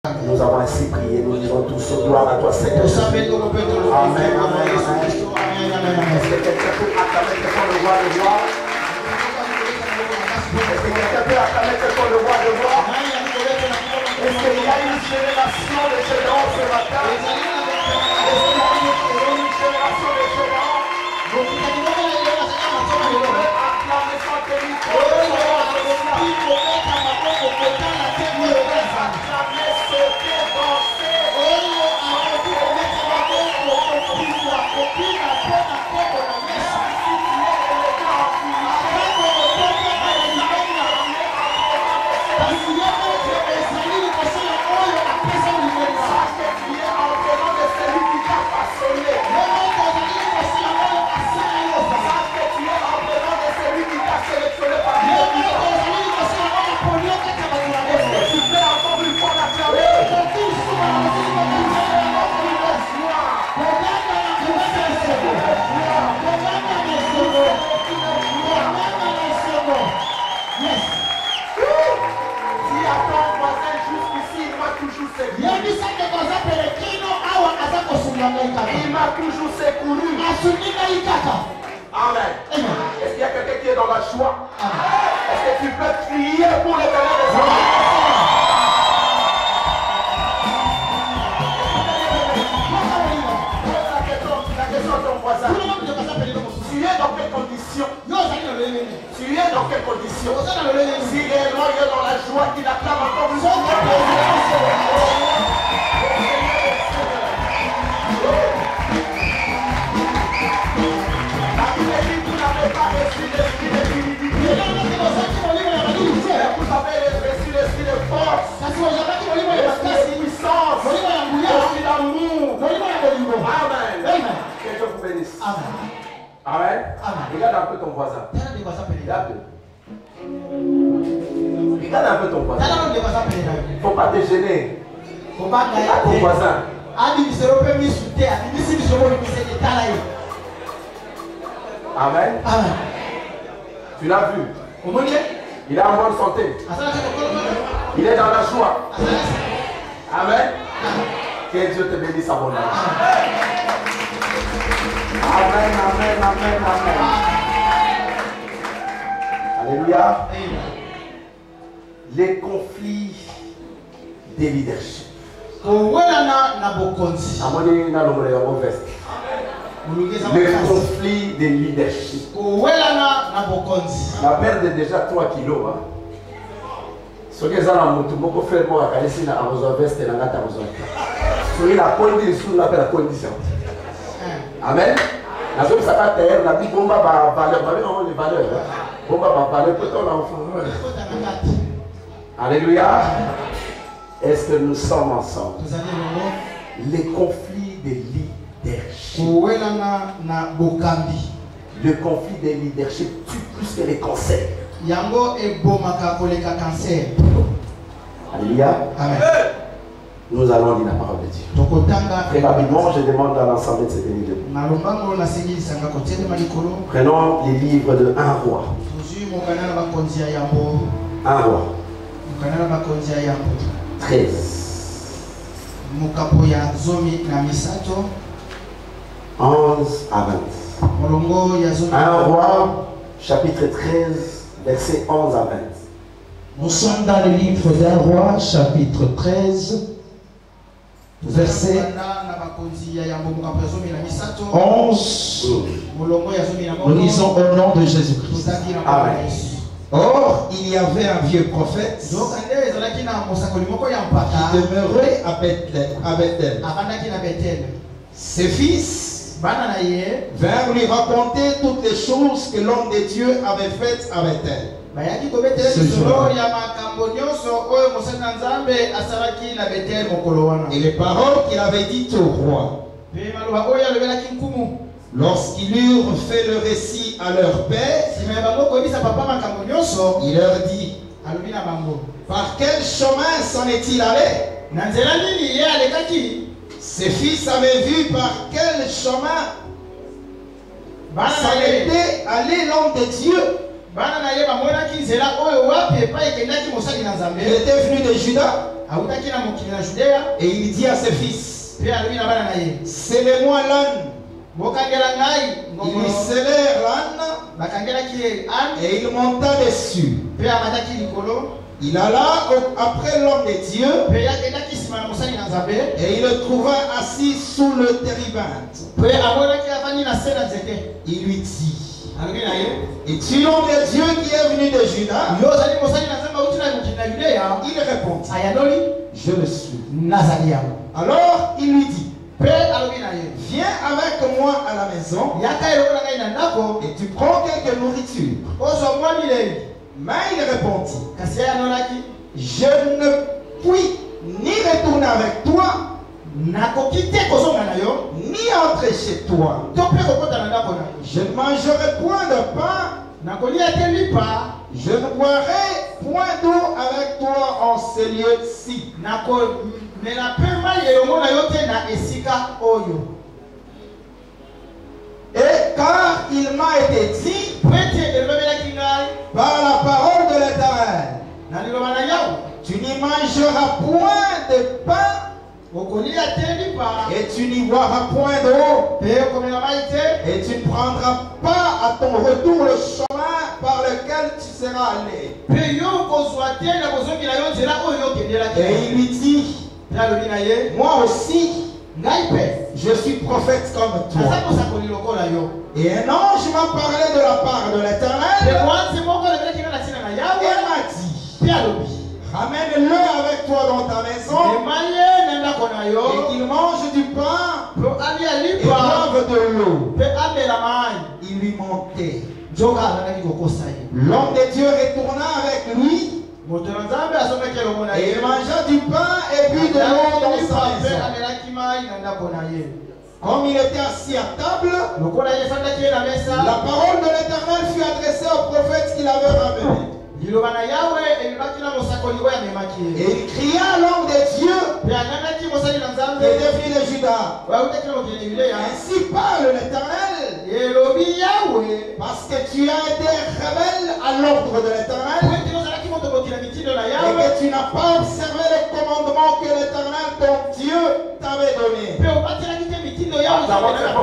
Nous avons ainsi prié, nous dirons tous gloire à toi Seigneur. Amen, amen, amen. Est-ce que quelqu'un peut acclamer pour le roi de gloire? Est-ce que quelqu'un peut acclamer pour le roi de gloire? Est-ce qu'il y a une génération de géants ce matin? Est-ce qu'il y a une génération de géants? Vous pouvez acclamer sans que il m'a toujours secouru. Amen. Est-ce qu'il y a quelqu'un qui est dans la joie? Est-ce que tu peux crier pour l'Éternel des armées? La question à ton voisin. Tu es dans quelle condition? Tu es dans quelle condition? Si réellement il est dans la joie, qu'il acclame encore plus. Vous avez reçu l'esprit de force, l'esprit de puissance, l'esprit d'amour. Amen. Que Dieu vous bénisse. Amen. Regarde un peu ton voisin. Regarde un peu ton voisin. Il ne faut pas te gêner. Regarde ton voisin. Amen. Tu l'as vu. Il est en bonne santé. Il est dans la joie. Amen. Que Dieu te bénisse à mon âme. Amen, amen, amen, amen. Alléluia. Les conflits des leadership. Le conflit des leadership. La perte déjà 3 kilos. Ce que ça a monté, beaucoup faire moi à Calais, à vos vestes et la gata à vos sur la condition, la condition. Amen. La zone ça va terre, la vie bomba va valeur, les valeurs. Bomba va valeur, peut-être l'enfant. Alléluia. Est-ce que nous sommes ensemble? Les conflits des leadership. Le conflit des leadership tue plus que les cancers. Alléluia. Amen. Nous allons lire la parole de Dieu. Très rapidement, je demande à l'ensemble de se tenir debout. Prenons les livres de 1 roi. 1 roi. 13. 11 à 20. 1 roi, chapitre 13, versets 11 à 20. Nous sommes dans le livre d'un roi, chapitre 13, verset 11. Nous lisons au nom de Jésus-Christ. Amen. Or, il y avait un vieux prophète qui demeurait à Bethel. Ses fils vinrent lui raconter toutes les choses que l'homme de Dieu avait faites à Bethel. Et les paroles qu'il avait dites au roi, lorsqu'ils eurent fait le récit à leur père, il leur dit, par quel chemin s'en est-il allé? Ses fils avaient vu par quel chemin s'en était allé l'homme de Dieu. Il était venu de Juda. Et il dit à ses fils, scellez-moi l'âne. Il scellèrent l'âne et il monta dessus. Il alla après l'homme de Dieu et il le trouva assis sous le térébinthe. Il lui dit, es-tu l'homme de Dieu qui est venu de Juda? Il répondit, je le suis. Alors il lui dit, viens avec moi à la maison et tu prends quelque nourriture. Mais il répondit, je ne puis ni retourner avec toi, ni entrer chez toi. Je ne mangerai point de pain, je ne boirai point d'eau avec toi en ce lieu-ci. Et car il m'a été dit par la parole de l'Éternel, tu n'y mangeras point de pain et tu n'y boiras point d'eau et tu ne prendras pas à ton retour le chemin par lequel tu seras allé. Et il lui dit, moi aussi je suis prophète comme toi. Et un ange m'a parlé de la part de l'Éternel et m'a dit, ramène-le avec toi dans ta maison et qu'il mange du pain et boive de l'eau. Il lui montait. L'homme de Dieu retourna avec lui et il mangea du pain et but de l'eau dans sa maison. Comme il était assis à table, la parole de l'Éternel fut adressée au prophète qu'il avait ramené. Et il cria à l'homme de Dieu qui est devenu de Juda. Ainsi parle l'Éternel, parce que tu as été rebelle à l'ordre de l'Éternel et que tu n'as pas observé les commandements que l'Éternel ton Dieu t'avait donnés.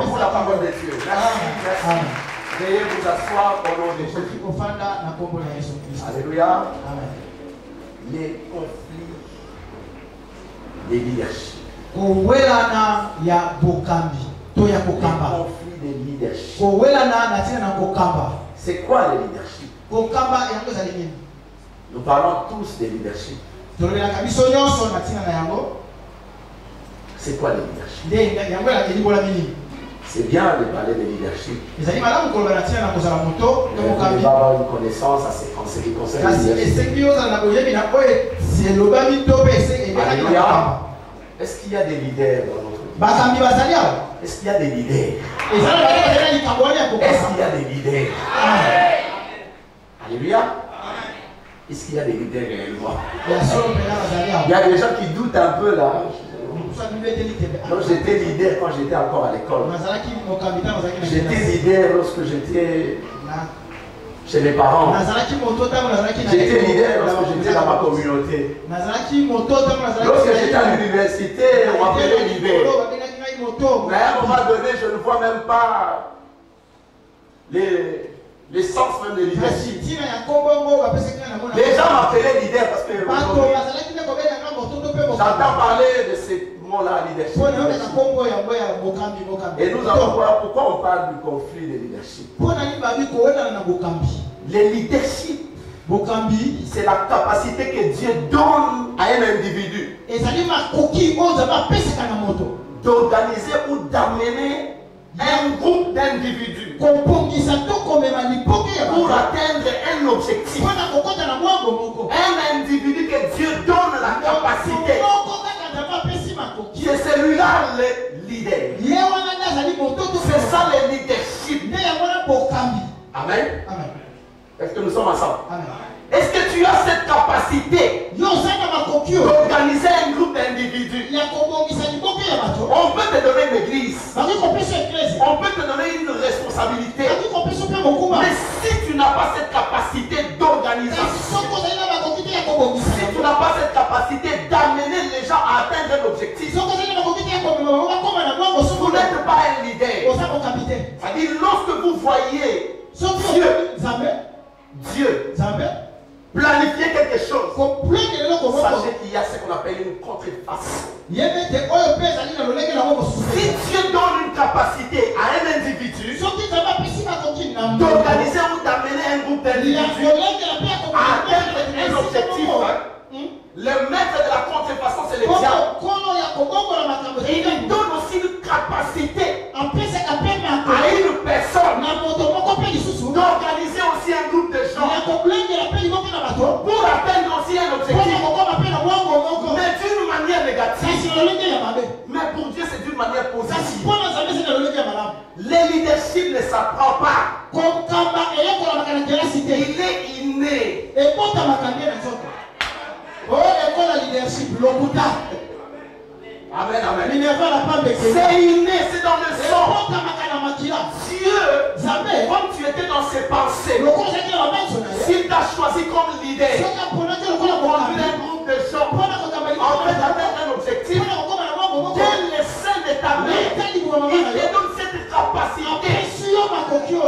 Pour la parole de Dieu. Merci. Veuillez vous asseoir au nom de Jésus. Alléluia. Les conflits de leadership. Les conflits de leadership. C'est quoi le leadership? Nous parlons tous de leadership. C'est quoi le leadership? C'est bien de parler de leadership. Mais il va avoir une connaissance en ce qui concerne le leadership. Alléluia. Est-ce qu'il y a des leaders dans notre vie? Est-ce qu'il y a des leaders? Est-ce qu'il y a des leaders? Alléluia. Est-ce qu'il y a des leaders réellement? Il y a des gens qui doutent un peu là. Donc j'étais leader quand j'étais encore à l'école. J'étais leader lorsque j'étais chez mes parents. J'étais leader lorsque j'étais dans ma communauté. Lorsque j'étais à l'université, on m'appelait leader. Mais à un moment donné, je ne vois même pas les sens même de leadership. Les gens m'appelaient leader parce que j'entends parler de ces mots-là, leadership. Et nous allons voir pourquoi on parle du conflit de leadership. Le leadership, c'est la capacité que Dieu donne à un individu d'organiser ou d'amener un groupe d'individus pour atteindre un objectif. Un individu que Dieu donne la capacité. C'est celui-là le leader. C'est ça le leadership. Amen. Est-ce que nous sommes ensemble? Est-ce que tu as cette capacité d'organiser un groupe d'individus? On peut te donner une église. On peut te donner une responsabilité. Mais si tu n'as pas cette capacité d'organisation, si tu n'as pas cette capacité d'amener objectif, vous n'êtes pas un leader. C'est-à-dire, lorsque vous voyez Dieu planifier quelque chose, sachez qu'il y a ce qu'on appelle une contrefaçon. Si Dieu donne une capacité à un individu d'organiser ou d'amener un groupe d'individus à atteindre un objectif, le maître de la contrefaçon, c'est le diable. Et il donne aussi une capacité à une personne d'organiser aussi un groupe de gens pour atteindre aussi un objectif, mais d'une manière négative. Mais pour Dieu, c'est d'une manière positive. Le leadership ne s'apprend pas. Il est inné. Amen, amen. C'est inné, c'est dans le sang. Dieu, comme tu étais dans ses pensées, s'il t'a choisi comme leader, pour conduire un groupe de gens, en fait atteindre un objectif, Dieu le sein de ta main, il te donne cette capacité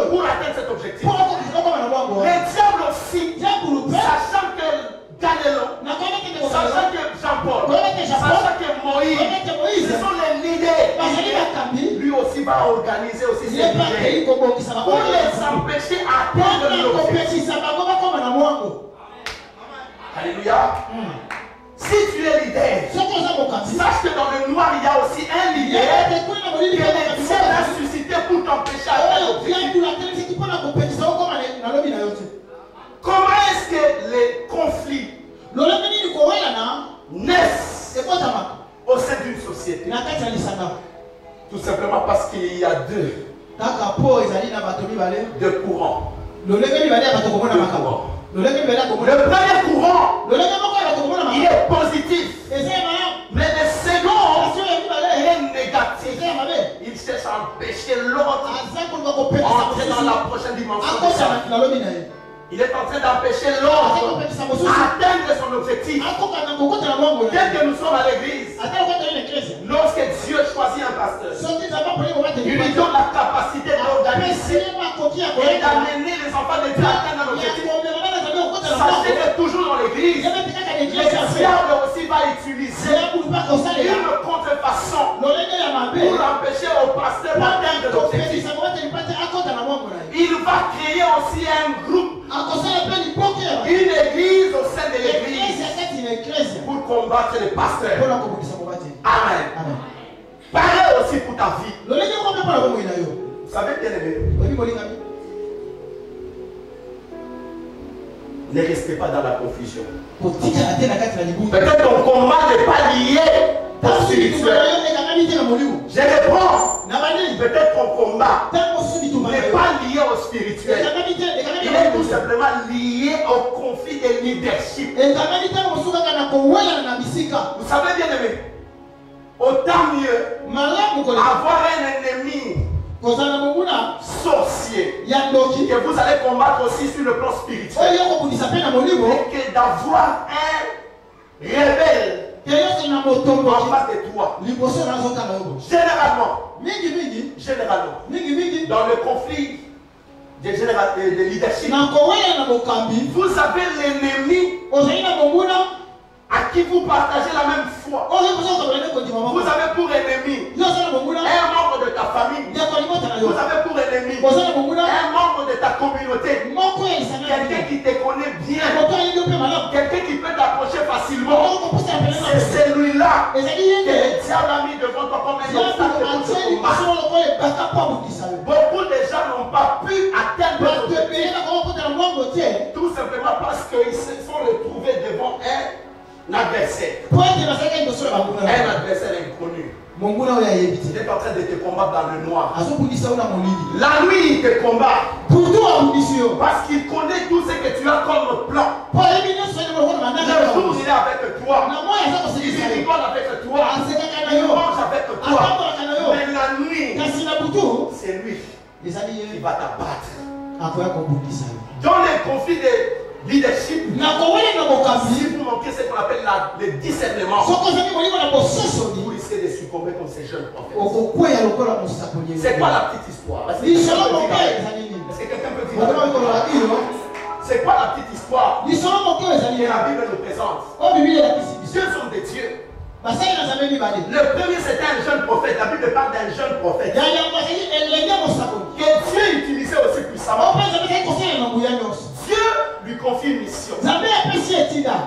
pour atteindre cet objectif. Le diable aussi, sachant que Canelo, sachant que Jean-Paul, sachant que Moïse, ce sont les leaders. Lui aussi va organiser aussi ses leaders pour les empêcher à atteindre l'objectif. Alléluia. Si tu es leader, sache que dans le noir il y a aussi un leader que les dieux a suscité pour t'empêcher à atteindre l'objectif. Comment est-ce que les conflits naissent au sein d'une société? Tout simplement parce qu'il y a deux courants. Le premier courant, il est positif. Mais le second, il est négatif. Il cherche à empêcher l'autre d'entrer dans la prochaine dimension. Il est en train d'empêcher l'autre d'atteindre son objectif. Dès que nous sommes à l'église, lorsque Dieu choisit un pasteur, il lui donne la capacité d'organiser et d'amener les enfants de Dieu à atteindre un objectif. Sachez que toujours dans l'église, le diable aussi va utiliser une contrefaçon pour empêcher au pasteur d'atteindre l'objectif. Il va créer aussi un groupe, une église au sein de l'église pour combattre les pasteurs. Amen. Pareil aussi pour ta vie. Vous savez bien aimé, ne restez pas dans la confusion. Peut-être ton combat n'est pas lié au spirituel. Je reprends. Peut-être ton combat n'est pas lié au spirituel. Il est tout simplement lié au conflit de leadership. Vous savez bien aimé, autant mieux avoir un ennemi sorcier que vous allez combattre aussi sur le plan spirituel, et que d'avoir un rebelle en face de toi. Généralement, dans le conflit de leadership, vous avez l'ennemi à qui vous partagez la même foi. Vous avez pour ennemi un membre de ta famille. Vous avez pour ennemi un membre de ta communauté. Quelqu'un qui te connaît bien. Quelqu'un qui peut t'approcher facilement. C'est celui-là que le diable a mis devant toi comme un obstacle pour ce combat. Beaucoup de gens n'ont pas pu atteindre l'objectif, tout simplement parce qu'ils se sont retrouvés devant un adversaire. Un adversaire inconnu. Il est en train de te combattre dans le noir. La nuit, il te combat. Parce qu'il connaît tout ce que tu as comme plan. Le jour, il est avec toi. Il rigole avec toi. Il mange avec toi. Mais la nuit, c'est lui qui va t'abattre. Dans les conflits de leadership, si vous manquez ce qu'on appelle le discernement, vous transformer comme ces jeunes prophètes. C'est quoi la petite histoire? Est-ce que quelqu'un peut dire? C'est quoi la petite histoire que la Bible nous présente? Dieu sont des dieux. Le premier c'était un jeune prophète. La Bible parle d'un jeune prophète que Dieu utilisait aussi puissamment. Dieu lui confie une mission.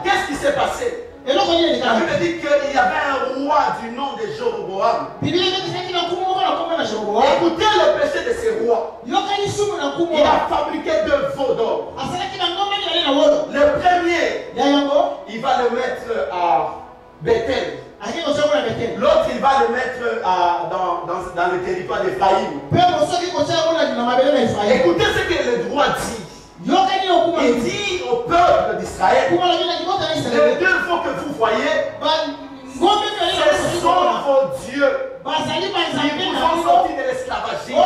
Qu'est-ce qui s'est passé? La Bible dit qu'il y avait un roi du nom de Jéroboam. Écoutez le péché de ces rois. Il a fabriqué 2 veaux d'or. Le premier, il va le mettre à Bethel. L'autre, il va le mettre dans le territoire d'Ephraïm. Écoutez ce que le droit dit. Il dit au peuple d'Israël, les 2 veaux que vous voyez, ce sont vos dieux. Ils vous ont sorti de l'esclavagisme.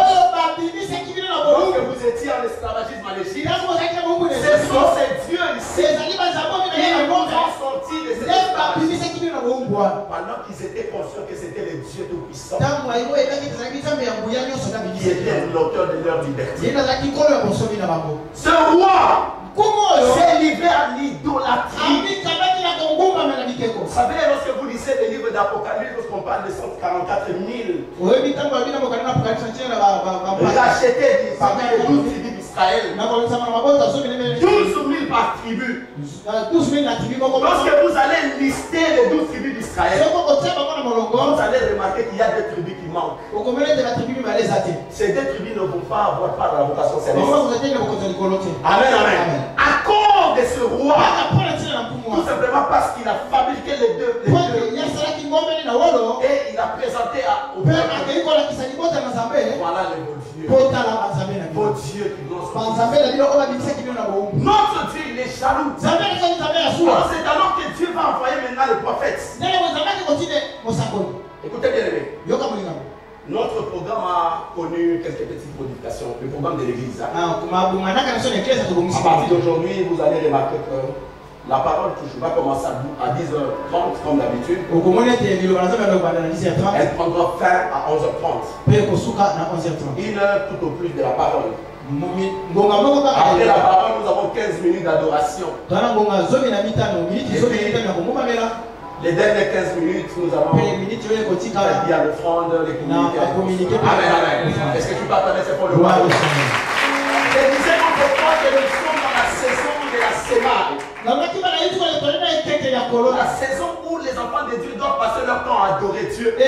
Lorsque vous étiez en esclavagisme en Égypte, ce sont ces dieux ici qui vous ont sorti de cet esclavagisme. Pendant qu'ils étaient conscients que c'était les dieux tout-puissants qui étaient l'auteur de leur liberté. Ce roi s'est livré à l'idolâtrie. Vous savez, lorsque vous lisez les livres d'Apocalypse, lorsqu'on parle de 144 000 rachetés parmi les 12 tribus d'Israël, 12 000 par tribu. Lorsque vous allez lister les 12 tribus d'Israël, vous allez remarquer qu'il y a 2 tribus qui manquent. Ces 2 tribus ne vont pas avoir part de la vocation céleste. Amen, amen. À cause de ce roi, tout simplement parce qu'il a fabriqué les deux et il a présenté au peuple. Voilà les vos dieux qui nous sont. Notre Dieu, il est jaloux. Alors c'est alors que Dieu va envoyer maintenant le prophète. Écoutez bien les mecs. Notre programme a connu quelques petites modifications. Le programme de l'église. À partir d'aujourd'hui, vous allez remarquer que la parole toujours va commencer à 10h30 comme d'habitude. Elle prendra fin à 11h30. 1 heure tout au plus de la parole. Après la parole, nous avons 15 minutes d'adoration. Les dernières 15 minutes, nous allons faire l'offrande, les communiquer. Amen, amen. Est-ce que tu partages c'est pour le roi? Je disais pourquoi que nous sommes dans la saison de la sémare. La saison où les enfants de Dieu doivent passer leur temps à adorer Dieu. Dire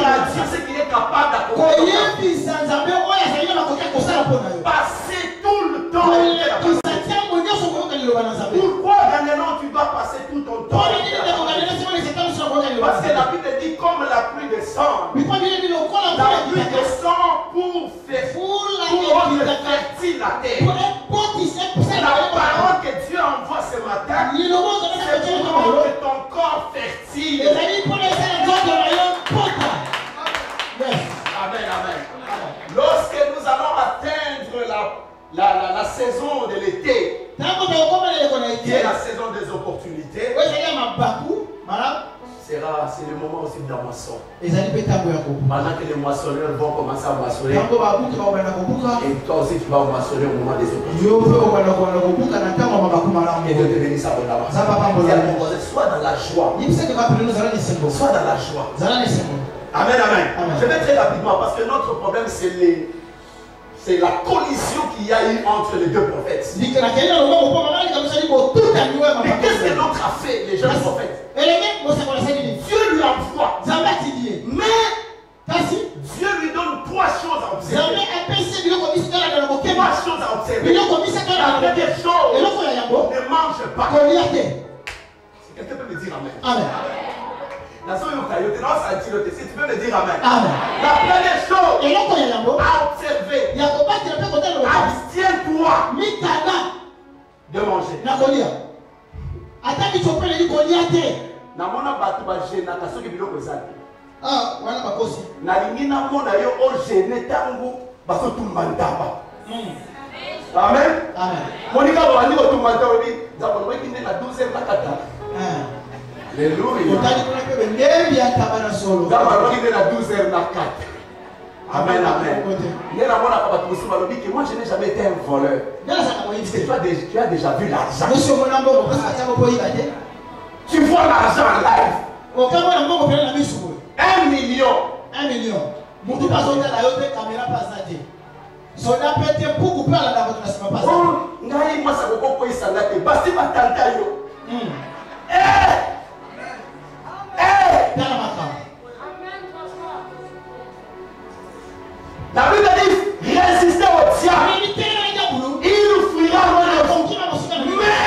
à Dieu ce qu'il est capable d'accomplir. Passer tout le temps. Pourquoi dernièrement tu dois passer tout ton temps? Parce que la Bible dit comme la pluie descend. La pluie descend pour rendre fertile la terre. La parole que Dieu envoie ce matin, c'est pour rendre ton corps fertile. Amen, amen. Lorsque nous allons atteindre la saison de l'été, qui est la saison des opportunités, c'est le moment aussi de la moisson. Pendant que les moissonneurs vont commencer à moissonner, et toi aussi tu vas moissonner au moment des opportunités. Et Dieu te bénisse abondamment. Sois dans la joie. Sois dans la joie. Amen, amen. Je vais très rapidement parce que notre problème c'est la collision qu'il y a eu entre les 2 prophètes. Mais qu'est-ce que l'autre a fait, les jeunes prophètes? Dieu lui envoie. Mais Dieu lui donne 3 choses à observer. 3 choses à observer. La première chose, ne mange pas. Si quelqu'un peut me dire amen. Amen. Si tu peux me dire amen. Amen. La première chose à observer, abstiens-toi de manger. Amen. Alléluia. Dans ma langue, il est à 12h04. Amen, amen. Moi, je n'ai jamais été un voleur. Tu as déjà vu l'argent. Tu vois l'argent en live. 1 million. 1 million. Mutu bazonda la yote caméra passager. Soda pete pour couper la dame de la semaine passée. Oh, ngai moi ça beaucoup quoi ça là que basti batanta yo. Dans la matin. La Bible dit résistez au diable. Il fuira loin de vous. Mais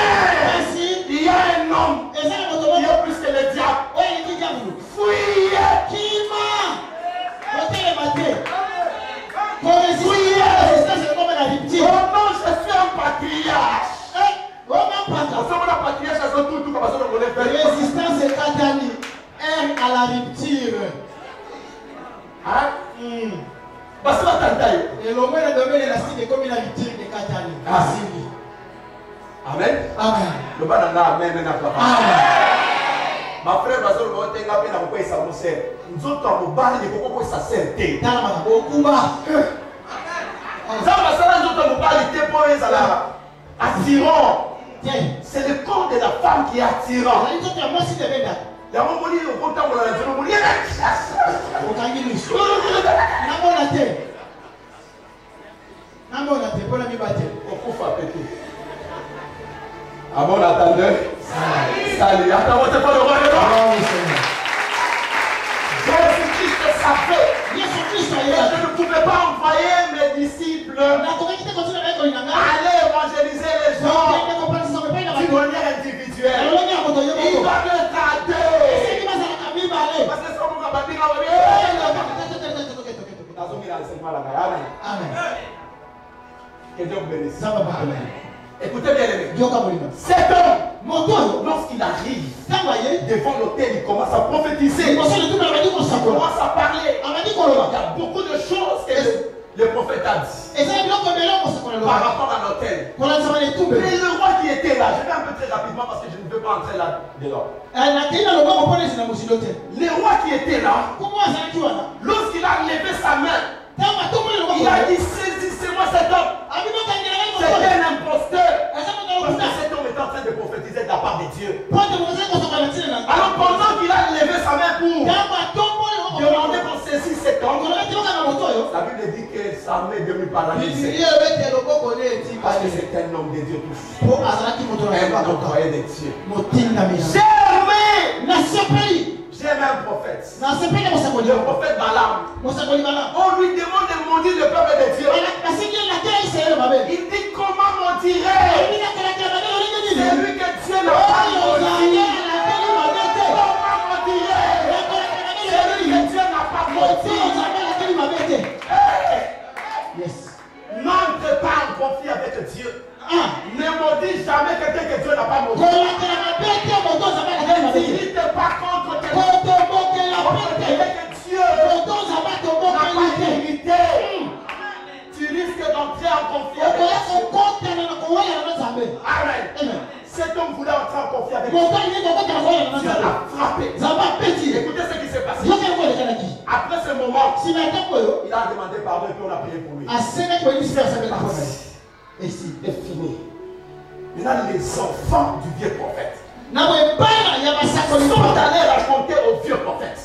il y a un homme qui est plus que le diable. Fuyez. Qui m'a maté. Oh non, je suis un patriarche. Résistance est Katani. Aime à la rupture. Parce que et le moment de donner la cité comme la rupture de Katani. Amen. Amen. Le bas amen. Ma frère, ma soeur, on tenga pena kwa isa mose. Nzoto amubali ni kwa sa sente. Dans ma bokuba. Zamba sala nzoto amubali te po ezala attirant. C'est le corps de la femme qui est attirant. La momoni au contact de la zone, Amon attendez. Salut. Attends, on te parle au roi de l'homme. Jésus-Christ savait. Je ne pouvais pas envoyer mes disciples aller évangéliser les gens d'une manière individuelle. Il va me garder. Parce que c'est comme Amen. Que Dieu vous bénisse. Écoutez bien les mecs. Cet homme, lorsqu'il arrive devant l'autel, il commence à prophétiser. Il commence à parler. Il y a beaucoup de choses que le prophète a dit par rapport à l'autel. Mais le roi qui était là, je vais un peu très rapidement parce que je ne veux pas entrer là-dedans. Le roi qui était là, lorsqu'il a levé sa main, il a dit saisissez-moi cet homme. C'était un imposteur. Parce que cet homme est en train de prophétiser de la part de Dieu. Alors pendant qu'il a levé sa main pour demander qu'on saisisse cet homme, la Bible dit que sa main est devenue paralysée. Parce que c'est un homme de Dieu tout. Un envoyé de Dieu. J'ai aimé un prophète. Le prophète Balaam. On lui demande de maudire le peuple de Dieu. Il dit comment maudirait celui que Dieu n'a pas maudit. Comment maudirait celui que Dieu n'a pas maudit. N'entre pas en conflit avec Dieu. Ne maudis jamais quelqu'un que Dieu n'a pas maudit. Ne t'irrite pas contre quelqu'un que Dieu n'a pas irrité. Tu risques d'entrer en conflit avec Dieu. Amen. Cet homme voulait entrer en conflit avec Dieu. Dieu l'a frappé. Écoutez ce qui s'est passé. Après ce moment, il a demandé pardon et puis on a prié pour lui. Et c'est fini. Maintenant, les enfants du vieux prophète sont allés raconter au vieux prophète.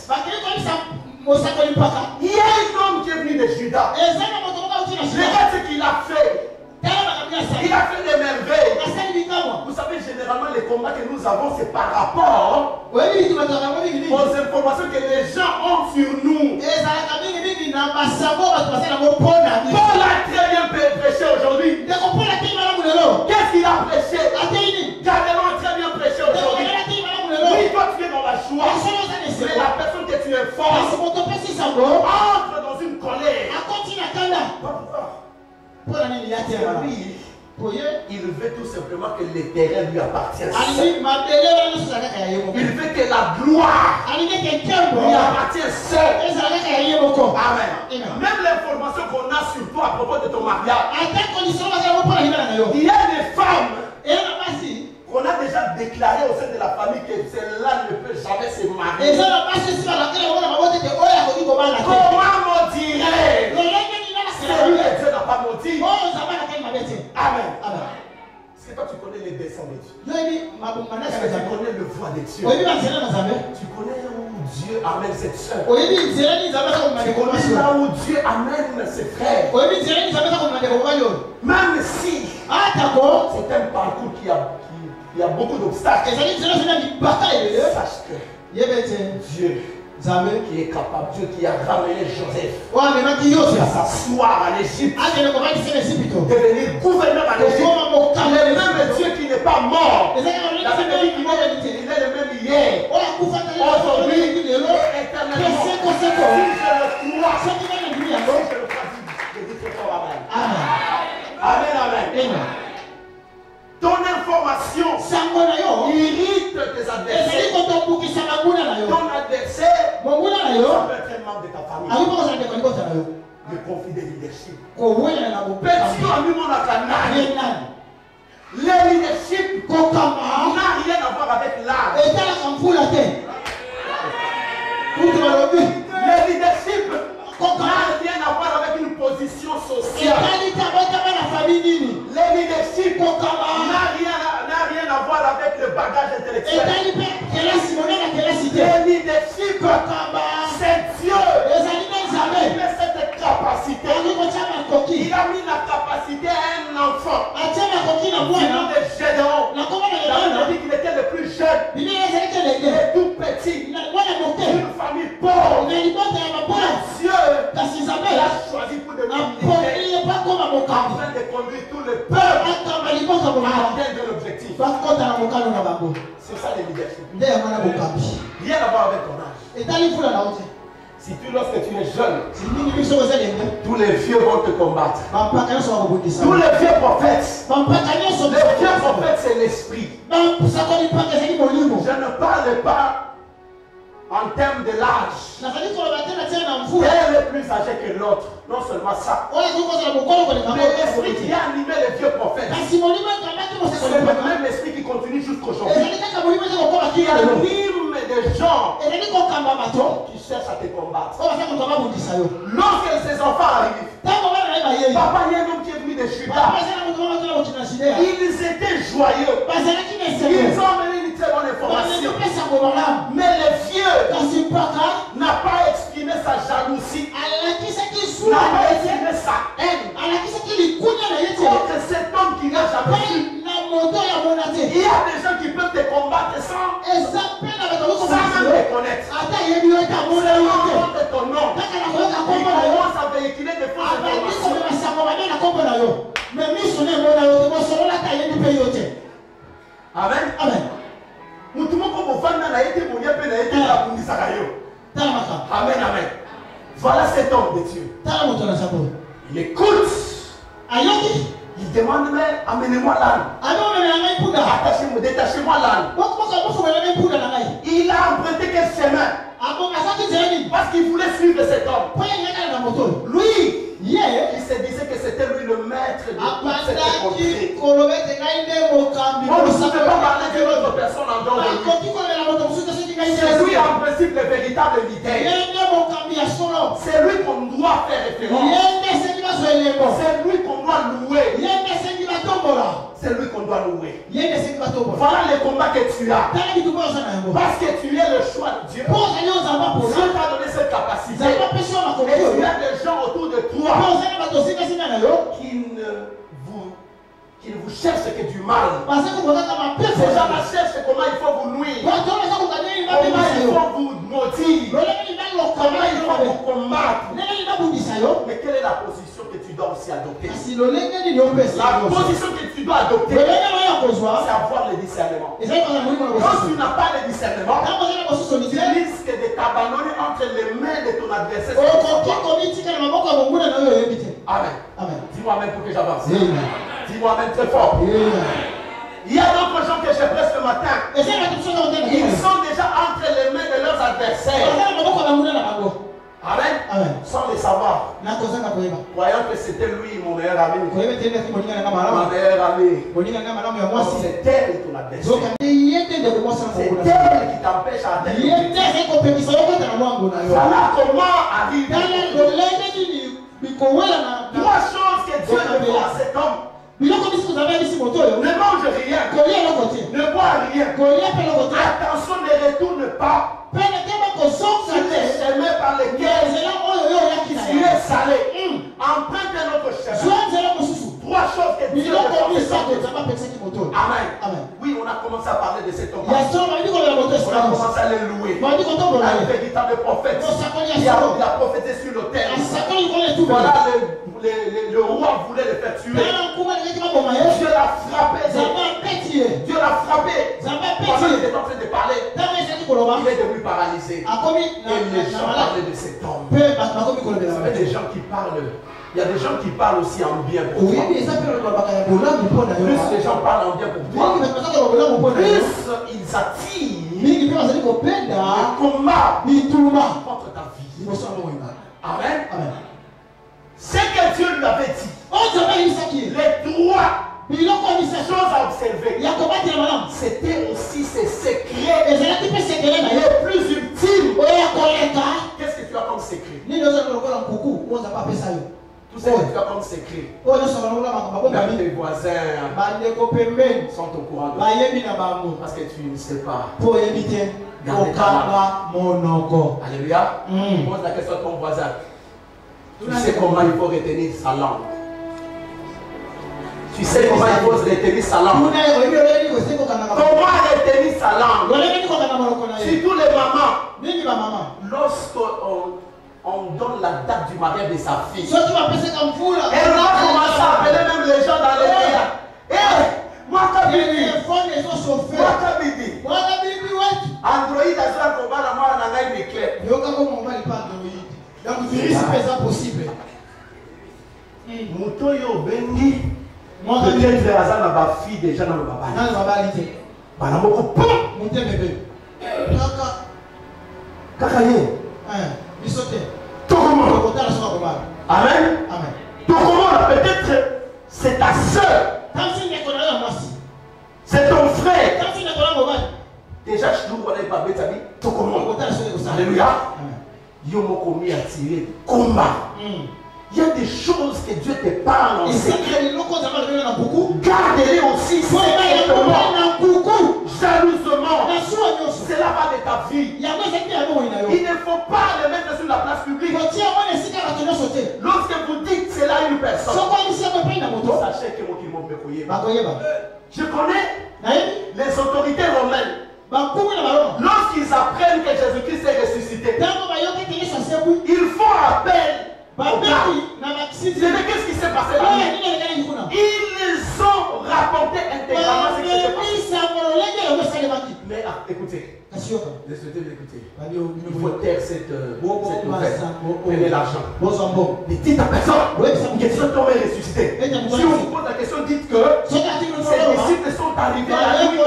Il y a un homme qui est venu de Juda. Regarde ce qu'il a fait. Il a fait des merveilles. Vous savez, généralement, les combats que nous avons, c'est par rapport aux informations que les gens ont sur nous. Paul a très bien prêché aujourd'hui. Qu'est-ce qu'il a prêché? Gardez-le très bien prêché aujourd'hui. Oui, toi tu es dans la joie. Mais la personne que tu informes entre dans une colère. Il veut tout simplement que les terrains lui appartiennent. Il veut que la gloire lui appartienne seul. Amen. Même l'information qu'on a sur toi à propos de ton mariage. Il y a des femmes qu'on a déjà déclaré au sein de la famille que celle-là ne peut jamais se marier. Comment maudirait celui que Dieu n'a pas maudit? Amen. Est-ce que toi tu connais les desseins de Dieu? Est-ce que tu connais le voie de Dieu? Tu connais où Dieu amène cette soeur? Tu connais là où Dieu amène ses frères? Même si c'est un parcours qui a beaucoup d'obstacles, sache que Dieu qui est capable, Dieu qui a ramené Joseph à s'asseoir en Égypte, devenir gouverneur en Égypte, le même Dieu qui n'est pas mort, la Bible dit qu'il est le même hier, aujourd'hui, et éternellement. Si je le crois, je dis très fort amen. Amen, amen. Ton information irrite tes adversaires. Ton adversaire, ça peut être un membre de ta famille. Le conflit de leadership. Le leadership n'a rien à voir avec l'âge. Le leadership n'a rien à voir avec une position sociale. Le leadership n'a rien à voir avec le bagage intellectuel. Le leadership, c'est Dieu. Il met cette capacité. Il a mis la capacité à un enfant. Du nom de Gédéon. Il a dit qu'il était le plus jeune. Et tout petit. Une famille pauvre. Dieu l'a choisi pour devenir leader, afin de conduire tout le peuple à atteindre l'objectif. C'est ça le leadership. Rien à voir avec ton âge. Si lorsque tu es jeune, tous les vieux vont te combattre. Tous les vieux prophètes. Les vieux prophètes, c'est l'esprit. Je ne parle pas en termes de l'âge. Elle est plus âgée que l'autre. Non seulement ça. Mais l'esprit qui a animé les vieux prophètes, c'est le même esprit qui continue jusqu'aujourd'hui. Qui anime des gens qui cherchent à te combattre. Lorsque ces enfants arrivent, papa, il y a un homme qui est venu de Juda. Ils étaient joyeux. Ils ont amené une très bonne information. Mais le vieux n'a pas exprimé sa jalousie, n'a pas exprimé sa haine contre cet homme qui n'a jamais vu. Il y a des gens qui peuvent te combattre sans même te connaître. Seulement contre ton nom, ils commencent à véhiculer des fausses informations. Amen. Amen, amen. Voilà cet homme de Dieu. Il écoute. Il demande, mais amenez-moi l'âne. Détachez-moi l'âne. Il a emprunté quel chemin? Parce qu'il voulait suivre cet homme. Lui, il se disait que c'était lui le maître de toute cette contrée. On ne pouvait pas parler d'une autre personne en dehors de lui. C'est lui en principe le véritable leader. C'est lui qu'on doit faire référence. C'est lui qu'on doit louer. C'est lui qu'on doit louer. Voilà le combat que tu as. Parce que tu es le choix de Dieu. Dieu t'a donné cette capacité. Et tu as des gens autour de toi qui ne vous cherchent que du mal. Ces gens-là cherchent comment il faut vous nuire. Comment il faut vous maudire. Comment il faut vous combattre. Mais quelle est la position que tu dois aussi adopter? La position que tu dois adopter, c'est avoir le discernement. Quand tu n'as pas le discernement, tu risques de t'abandonner entre les mains de ton adversaire. Amen. Dis-moi amen pour que j'avance. Dis-moi amen très fort. Il y a d'autres gens que je presse ce matin. Ils sont déjà entre les mains de leurs adversaires. Amen. Sans le savoir. Croyant que c'était lui mon meilleur ami. Ma meilleure amie. C'était ton adversaire. destin. C'est elle qui t'empêche à atteindre. Voilà comment arrive. Trois choses que Dieu ne fait à cet homme. Ne mange rien. Ne bois rien. Attention, ne retourne pas sur les chemins par lesquels tu es salé. Emprunte un autre chemin. Trois choses que Dieu ne fait pas. Amen. Oui, on a commencé à parler de cet homme. On a commencé à le louer. Un véritable prophète. Il a prophétisé sur l'autel. Voilà, le roi voulait le faire tuer. Dieu l'a frappé. Dieu l'a frappé. Pendant qu'il était en train de parler, il est devenu paralysé. Et les gens parlaient de cet homme. Il y a des gens qui parlent. Il y a des gens qui parlent aussi en bien pour toi. Plus les gens parlent en bien pour toi, plus ils attirent le combat contre ta vie. Amen. Ce que Dieu lui avait dit, les trois choses à observer, c'était aussi ses secrets les plus ultimes. Qu'est-ce que tu as comme secret? Tout ce que tu as comme secret. Même tes voisins sont au courant de toi. Parce que tu ne sais pas. Alléluia. Pose la question à ton voisin. Tu sais comment il faut retenir sa langue. Tu sais comment il faut retenir sa langue. Comment retenir sa langue? Surtout les mamans. Lorsqu'on donne la date du mariage de sa fille, elle va commencer à appeler même les gens dans les médias. Moi, Android a joué un combat à moi, on a une éclair. Donc, virus c'est possible. Mutoyo Bengi, peut-être à ma fille déjà dans le baba. Dans le baba, il dit. Banamoko, pom! Monte bébé. Kakaye. Il saute. Tokomo. Amen. Amen. Tokomo, peut-être c'est ta soeur. C'est ton frère. Déjà, je ne connais pas Betabi. Tokomo. Alléluia. Yomoko mi attiré combat. Il y a des choses que Dieu te parle en secret. Garde-les aussi secrètement, jalousement. Cela va de ta vie. Il ne faut pas le mettre sur la place publique. Lorsque vous dites cela à une personne, sachez que je connais les autorités romaines. Lorsqu'ils apprennent que Jésus-Christ est ressuscité, ils font appel. Qu'est-ce qui s'est passé là? Ils ont rapporté intégralement ce qui s'est passé. Mais écoutez, je souhaitais l'écouter. Il faut taire cette nouvelle. Prenez l'argent. Mais dites à personne que cet homme est ressuscité. Si on vous pose la question, dites que ces disciples sont arrivés la nuit.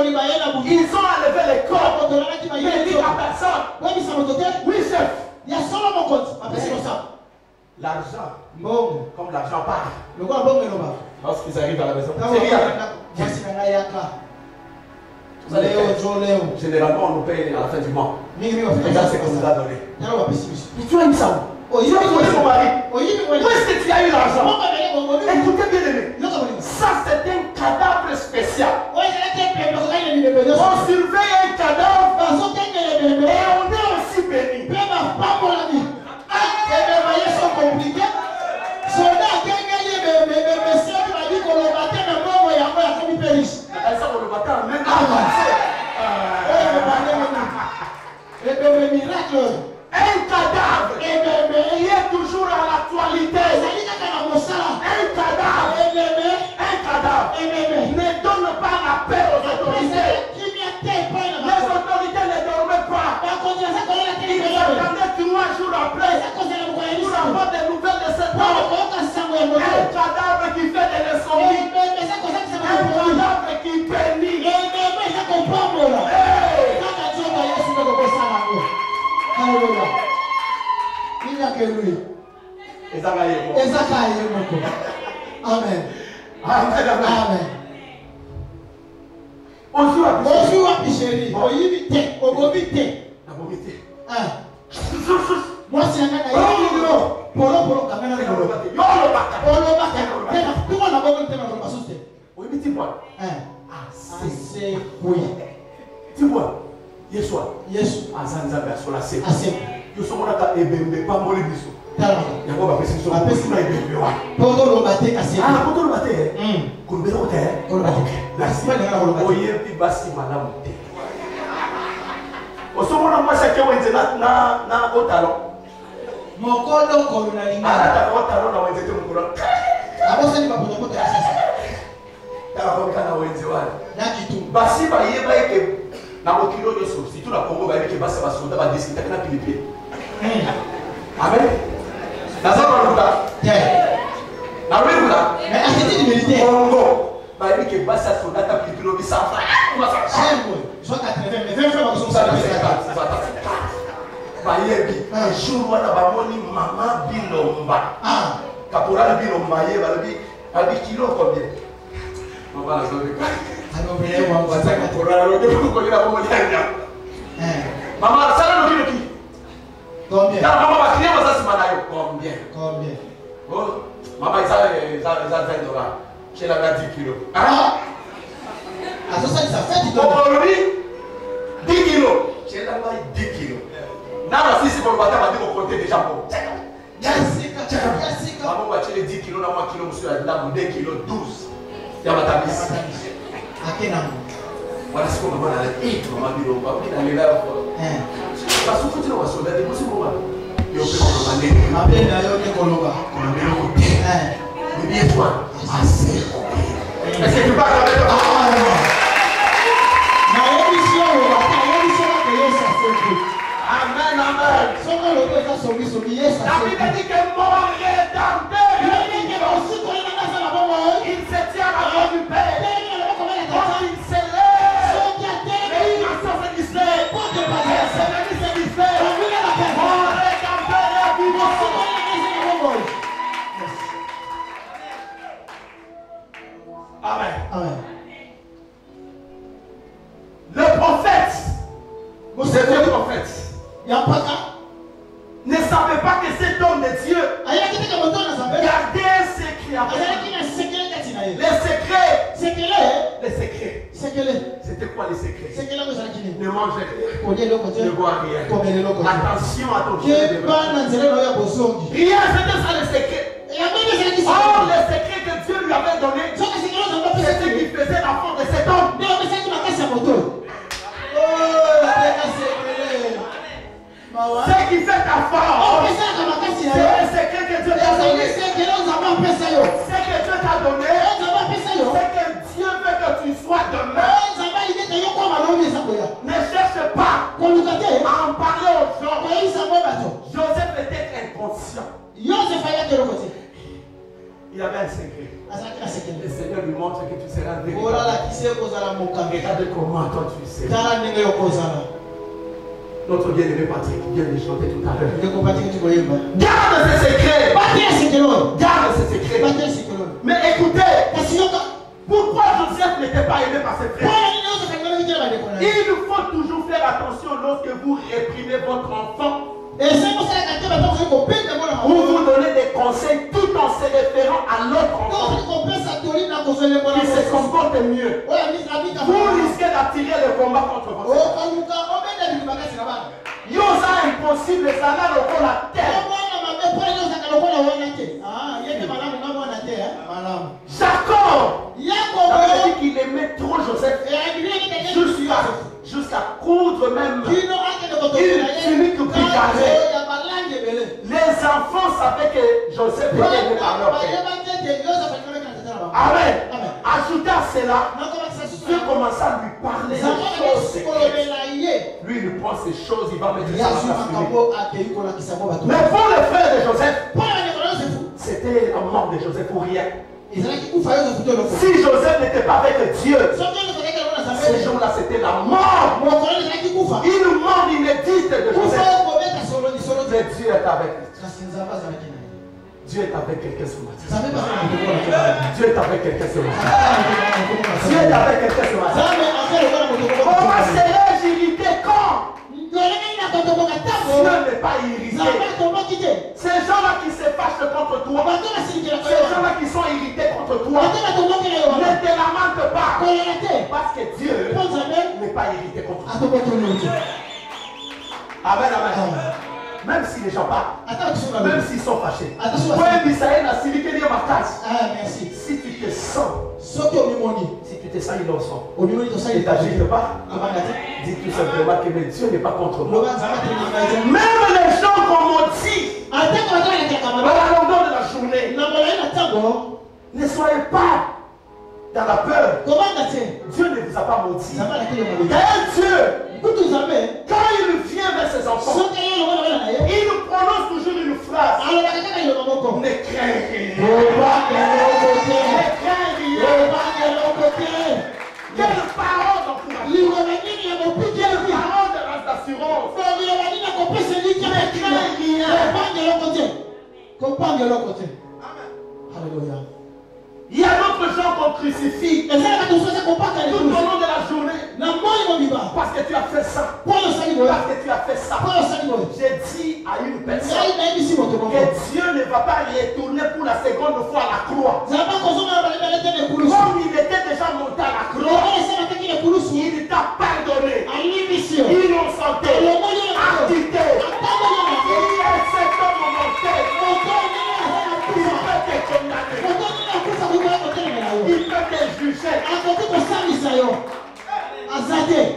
Ils ont enlevé les corps. Mais dites à personne. Oui, chef. Il y a seulement mon compte. L'argent, comme l'argent part. Lorsqu'ils arrivent à la maison, c'est rien. Vous allez, généralement, on nous paye à la fin du mois. Regarde ce qu'on nous a donné. Mais tu as eu ça où? Tu as donné mon mari. Où est-ce que tu as eu l'argent? Écoutez bien aimé. Ça, c'est un cadavre spécial. On surveille un cadavre et on est aussi béni. Les voyages sont compliqués. Soldat, un cadavre qui est toujours à l'actualité. Un cadavre ne donne pas la paix aux autorités. Les autorités ne dormaient pas. Ils attendaient 3 jours après pour avoir des nouvelles de cet homme. Un cadavre qui fait de l'insomnie. Un cadavre qui bénit. Alléluia. Il n'y a que lui. Amen. Amen. Ozu wapi chérie. Oyibite, ogobite. Nabomite. Moi c'est un gars polo kamena na polo baka. Polo baka. Tena tuko na bogo tena na basuste. Oyibiti bwa. C'est oui. Tu vois. Yesu. Azanza ba sola se. Yo somona ka ebembe pa moli biso. Tala. Yango ba pesi so. Ba pesi na ebembe wa. Poto lo bate kasi. Poto lo bate. Kumbero ko te. Poto bate. Merci. Oyebi basi malamu te. Osomona mwasa ke wenze na otalo. Mokodo koluna linga. Otalo na wenze te mukura. Abosa ni bapoto poto sasa. Tala ko kana wenze wala. Na kitu. Basi ba yeba eke na mokilo yoso si tu na Congo ba yeke basi ba soda ba discuter na Philippe. Amen. Naza kwa luka. Na luka. Mais achetez du militaire. Congo. Ba yeke basi soda ta Philippe lo bisa fa. J'aime. Soit 80 mais 20 fois comme ça. Ba yebi. Jour wana ba moni mama bilomba. Caporal bilomba ye ba bi abi kilo combien? Mama la zone. Alors mais on va ça caporal lo de ko ila ko moni anya. Mama ça le kilo qui? Combien? Mama ba client ça si mana yo combien? Oh, mama ça $20. Chez la 10 kilos. Ça fait du temps. 10 kilos. Chez la 10 kilos. Nana si c'est pour le bâtiment, on va dire compter déjà pour. Maman va acheter 10 kilos, dans 1 kilo, monsieur la 2 kilos, 12. Il y a ma tamis. Voilà ce qu'on va voir dans les hits, maman dit, on va voir dans les là. Parce que tu vas sauver des choses pour moi. Il y a un peu de manière. Ma belle d'ailleurs, il y a un peu de côté. Mais bien toi, assez. Est-ce que tu parles avec toi? Amen, amen. La Bible dit que mort rédempteur. Il se tient à la main du Père. Quand il s'élève, mais il a sans satisfaire. Et c'est le satisfaire. Mort rédempteur est vivant. Amen. Le prophète, c'est le prophèt. Ne savait pas que cet homme de Dieu gardait un secret. Les secrets. C'était quoi les secrets? Ne mangez rien. Ne bois rien. Attention à ton Dieu. Rien, c'était ça le secret. Or, le secret que Dieu lui avait donné, c'est ce qui faisait la force de cet homme. Ce qui fait ta force, c'est le secret que Dieu t'a donné. Ce que Dieu t'a donné, c'est que Dieu veut que tu sois demain. Ne cherche pas à en parler aux gens. Joseph était inconscient. Il avait un secret. Le Seigneur lui montre que tu seras véritable. Regarde comment toi tu sais. Notre bien-aimé Patrick vient de chanter tout à l'heure. Garde ces secrets. Garde ces secrets. Mais écoutez, pourquoi Joseph n'était pas aimé par ses frères? Il faut toujours faire attention lorsque vous réprimez votre enfant. Vous vous donnez des conseils tout en se référant à l'autre enfant qui se comporte mieux. Vous risquez d'attirer le combat contre votre enfant. Yosa impossible, ça n'a le la terre. Jacob avait dit qu'il aimait trop Joseph jusqu'à coudre même une tunique bigarrée. Les enfants savaient que Joseph était aimé par leur père. Amen. Ajoutez à cela, Dieu commence à lui parler des choses secrètes. Lui, il prend ces choses, il va mettre ça dans sa famille. Mais pour le frère de Joseph, c'était la mort de Joseph pour rien. Si Joseph n'était pas avec Dieu, ce jour-là, c'était la mort. Une mort inédite de Joseph. Mais Dieu est avec lui. Dieu est avec quelqu'un ce matin. Dieu est avec quelqu'un ce matin. Dieu est avec quelqu'un ce matin. Comment serais-je irrité quand Dieu n'est pas irrité. Ces gens-là qui se fâchent contre toi, ces gens-là qui sont irrités contre toi, ne te lamente pas. Parce que Dieu n'est pas irrité contre toi. Amen, amen. Même si les gens parlent, même s'ils sont fâchés. Si tu te sens, si tu te sens innocent, et tu n'agis pas, dis tout simplement que Dieu n'est pas contre moi. Même les gens qu'on maudit à la longueur de la journée, ne soyez pas dans la peur. Dieu ne vous a pas maudit. D'ailleurs, Dieu, quand il vient vers ses enfants, il nous prononce toujours une phrase. Ne crains rien. Ne crains rien. Quelle parole d'encouragement. Quelle parole d'assurance. Ne crains rien. Alléluia. Il y a d'autres gens qu'on crucifie tout au long de la journée. Parce que tu as fait ça. Parce que tu as fait ça. J'ai dit à une personne que Dieu ne va pas retourner pour la seconde fois à la croix. Comme il était déjà monté à la croix, il t'a pardonné. Innocenté. Acquitté. Il est cet homme mortel. Il peut te condamner. Il peut te juger.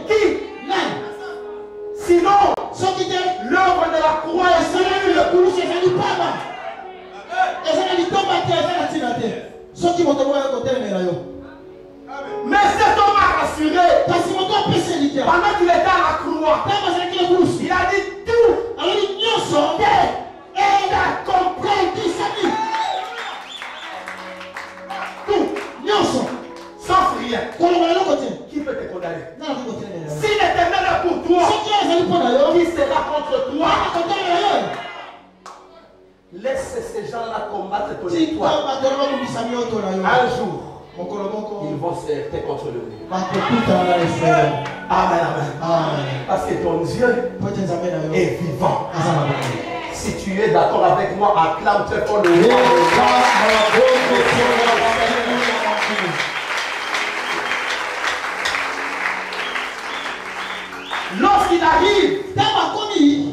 Qui? Sinon, l'œuvre de la croix est nulle. Mais cet homme a rassuré. Pendant qu'il était à la croix, il a dit tout. Et il a compris. Tout. Sauf rien. Qui peut te condamner? Si l'Éternel est pour toi, qui sera contre toi? Laisse ces gens-là combattre ton victoire. Un jour, ils vont se heurter contre le mur. Amen, amen. Parce que ton Dieu est vivant. Si tu es d'accord avec moi, acclame très fort le roi. Lorsqu'il arrive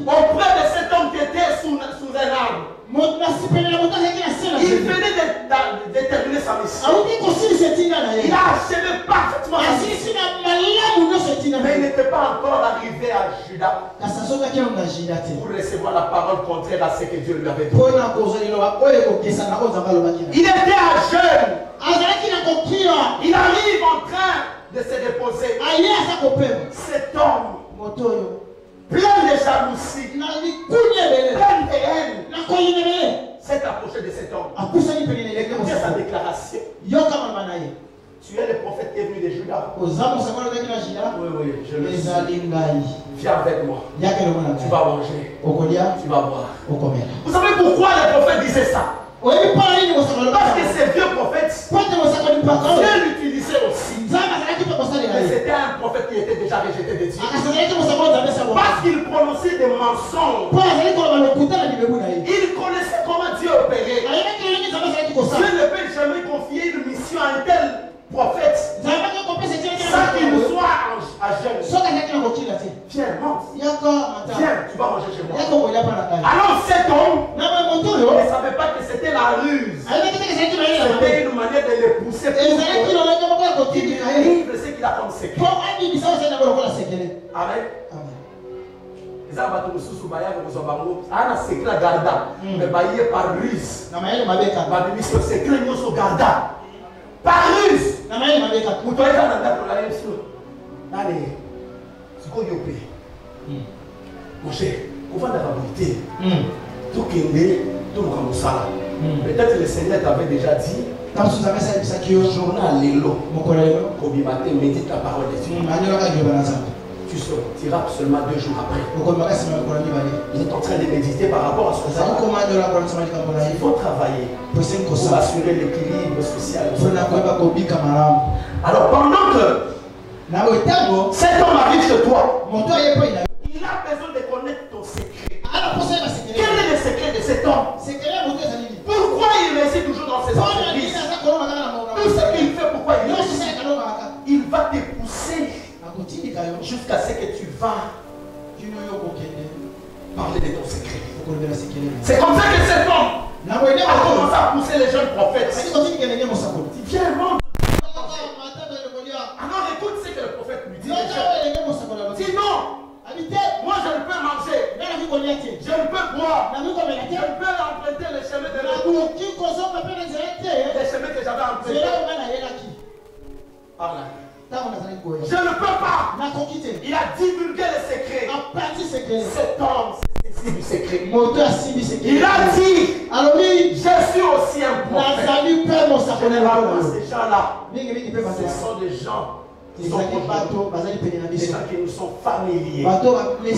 auprès de cet homme qui était sous un arbre, il venait de terminer sa mission. Il a achevé parfaitement sa mission. Mais il n'était pas encore arrivé à Juda pour recevoir la parole contraire à ce que Dieu lui avait dit. Il était un jeune. Il arrive en train de se déposer. Cet homme plein de jalousie, plein de haine, s'est approché de cet homme. Écoutez sa déclaration. Tu es le prophète qui est venu de Juda. Oui, je le sais. Viens avec moi. Tu vas manger. Tu vas boire. Vous savez pourquoi le prophète disait ça? Parce que ces vieux prophètes, Dieu l'utilisait aussi. Mais c'était un prophète qui était déjà rejeté de Dieu. Parce qu'il prononçait des mensonges. Il connaissait comment Dieu opérait. Dieu ne peut jamais confier une mission à un tel prophète sans qu'il soit à jeûne. Viens, monte. Viens, tu vas manger chez moi. Alors cet homme ne savait pas que c'était la ruse. C'était une manière de le pousser pour qu'il livre ce qu'il a comme secret. Amen. Les abattus sous Bayard, nous avons un secret garda. Mais baillé par ruse. Ma mission secret, nous sommes garda. Par ruse. Vous pouvez faire un date pour la mission. Allez, c'est quoi vous payez? Mon cher, on va dans la beauté. Tout qui est tout le salaire. Peut-être le Seigneur t'avait déjà dit. Journal Lélo. Matin, médite la parole de Dieu. Tu sortiras seulement 2 jours après. Il est en train de méditer par rapport à son salaire. Il faut travailler pour assurer l'équilibre social. Alors pendant que Cet homme arrive chez toi. Il a besoin de connaître ton secret. Quel est le secret de cet homme? Pourquoi il réussit toujours dans ses entreprises? Tout ce qu'il fait, pourquoi il réussit? Il va te pousser jusqu'à ce que tu vas parler de ton secret. C'est comme ça que cet homme a commencé à pousser les jeunes prophètes. Viens, monte. Alors écoute ce que le prophète lui dit. Dis non. Moi je ne peux marcher. Je ne peux boire. Je ne peux emprunter les chemins de retour. Les chemins que j'avais empruntés. Par là. Je ne peux pas. Il a divulgué les secrets. Cet homme s'est saisi du secret. Il a dit, je suis aussi un prophète. Je n'ai pas ces gens-là. Ce sont des gens qui sont des gens qui nous sont familiers. Qui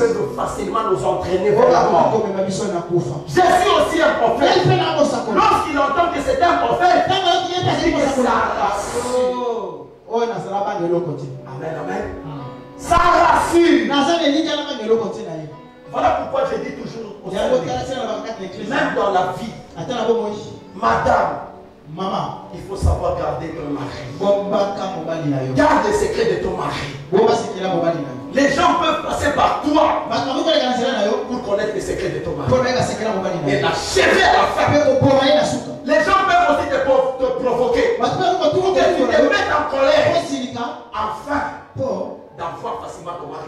peuvent facilement nous entraîner vers la mort. Je suis aussi un prophète. Lorsqu'il entend que c'est un prophète, il dit que ça rassure. Amen, amen. Ça rassure. Voilà pourquoi je dis toujours aux même dans la vie, madame, maman, il faut savoir garder ton mari. Garde les secrets de ton mari. Les gens peuvent passer par toi pour connaître les secrets de ton mari. Et l'achever à la fin. Les gens peuvent aussi te provoquer. Pour que tu te mettes en colère. Afin d'envoyer facilement ton mari.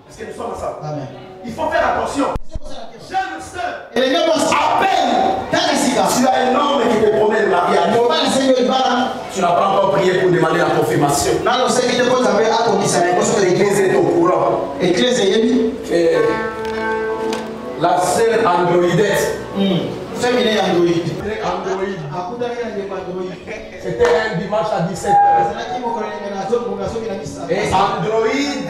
Parce que nous sommes ensemble. Amen. Il faut faire attention. Jeune sœur, à peine tu as un homme qui te promet le mariage. Tu n'as pas encore prié pour demander la confirmation. L'église est au courant. Et la sœur androïdette. Féminin androïde. C'était un dimanche à 17h. Et androïde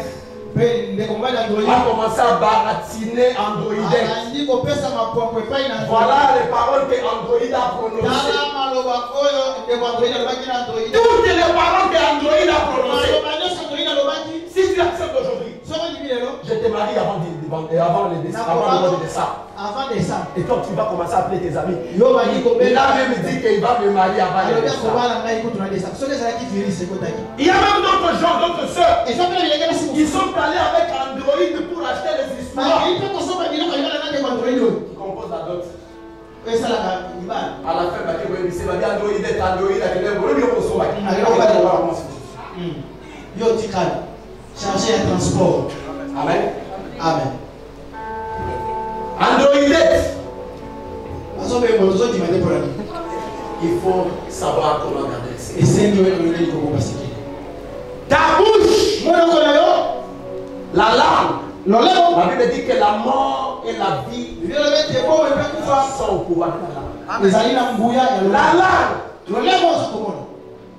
a commencé à baratiner androïdette. Voilà les paroles que androïde a prononcées. Toutes les paroles que androïde a prononcées. Si tu acceptes aujourd'hui, je te marie avant le décembre. Et toi tu vas commencer à appeler tes amis. Il a même dit qu'il va me marier avant le décembre. Il y a même d'autres gens, d'autres soeurs. Ils sont allés avec Android pour acheter les histoires. Qui composent la dot. À la fin, c'est Android. Changer un transport. Amen. Amen. Androïdette. Il faut savoir comment garder ça. Ta bouche. La langue. La Bible dit que la mort et la vie sont au pouvoir de la langue. La langue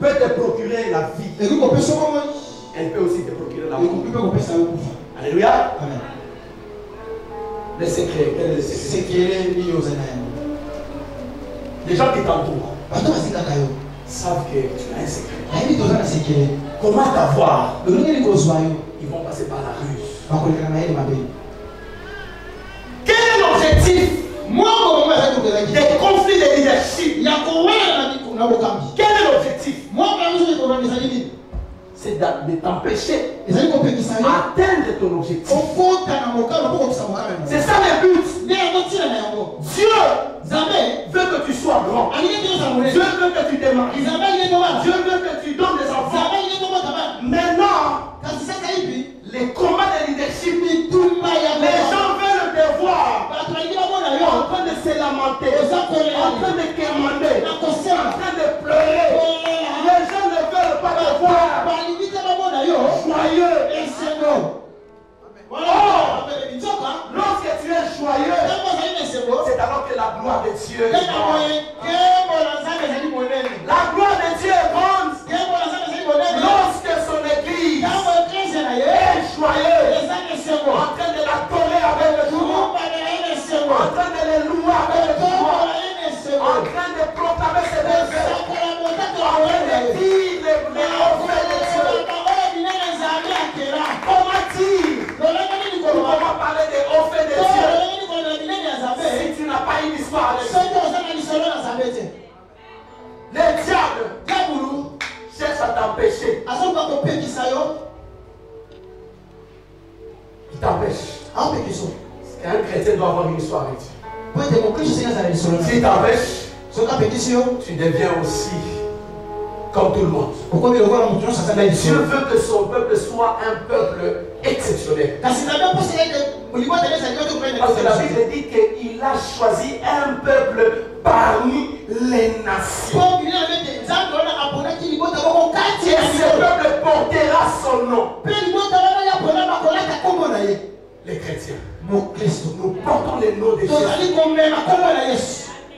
peut te procurer la vie. Elle peut aussi te procurer la mort. Alléluia. Amen. Les secrets. Quel est le secret? Les gens qui t'entourent savent que tu as un secret. Comment t'avoir? Ils vont passer par la ruse. Quel est l'objectif des conflits de leadership? Quel est l'objectif? C'est de t'empêcher d'atteindre ton objectif. C'est ça le but. Dieu veut que tu sois grand. Dieu veut que tu te maries. Dieu veut que tu donnes des enfants. Maintenant, les combats de leadership, les gens veulent te voir en train de se lamenter, en train de quémander, en train de pleurer. Les gens ne veulent pas te voir joyeux et serein. Lorsque tu es joyeux, c'est alors que la gloire de Dieu est grande. La gloire de Dieu est grande. Lorsque son église est joyeuse, en train de l'adorer avec le jour, en train de le louer avec le jour, en train de proclamer ses bienfaits, en train de dire les offres Un chrétien doit avoir une histoire avec Dieu. Si tu t'empêches, tu deviens aussi comme tout le monde. Dieu veut que son peuple soit un peuple exceptionnel. Parce que la Bible dit qu'il a choisi un peuple parmi les nations. Et ce peuple portera son nom. Les chrétiens. Nous portons les noms de Jésus.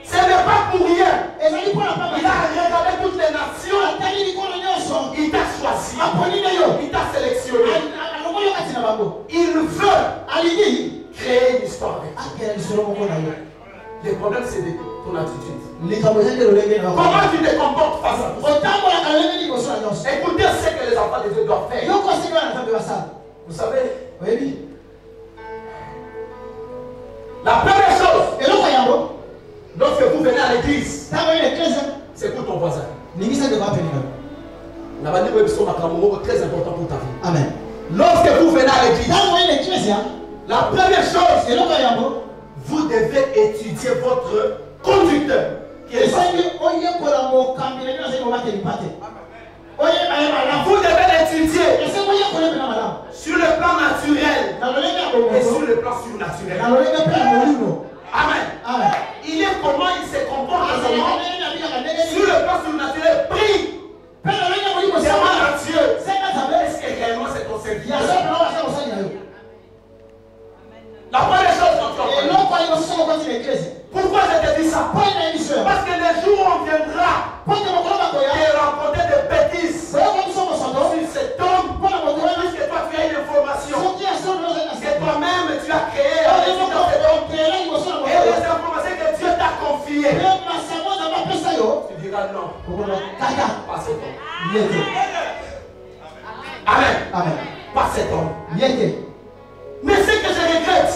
Ce n'est pas pour rien. Il a regardé toutes les nations. Il t'a choisi. Il t'a sélectionné. Il veut créer une histoire avec toi. Le problème, c'est ton attitude. Comment tu te comportes face à tout ça? Écoutez ce que les enfants de Dieu doivent faire. Vous savez, la première chose, lorsque vous venez à l'église, c'est pour ton voisin. La manière dont sont très important pour ta vie. Amen. Lorsque vous venez à l'église, la première chose, vous devez étudier votre conducteur. Qui est vous devez l'étudier sur le plan naturel et sur le plan surnaturel. Amen. Il est comment il se comporte en ce moment. Sur le plan surnaturel, prie. Demande à Dieu. Est-ce que réellement c'est ton serviteur? La première chose quand tu entends. Pourquoi je te dis ça? Parce que les jours où on viendra et rencontrer des bêtises sur cet homme, puisque toi tu as une information que toi-même tu as créé et les informations que Dieu t'a confiées, tu diras non. Pas cet homme. Amen. Pas cet homme. Mais ce que je regrette,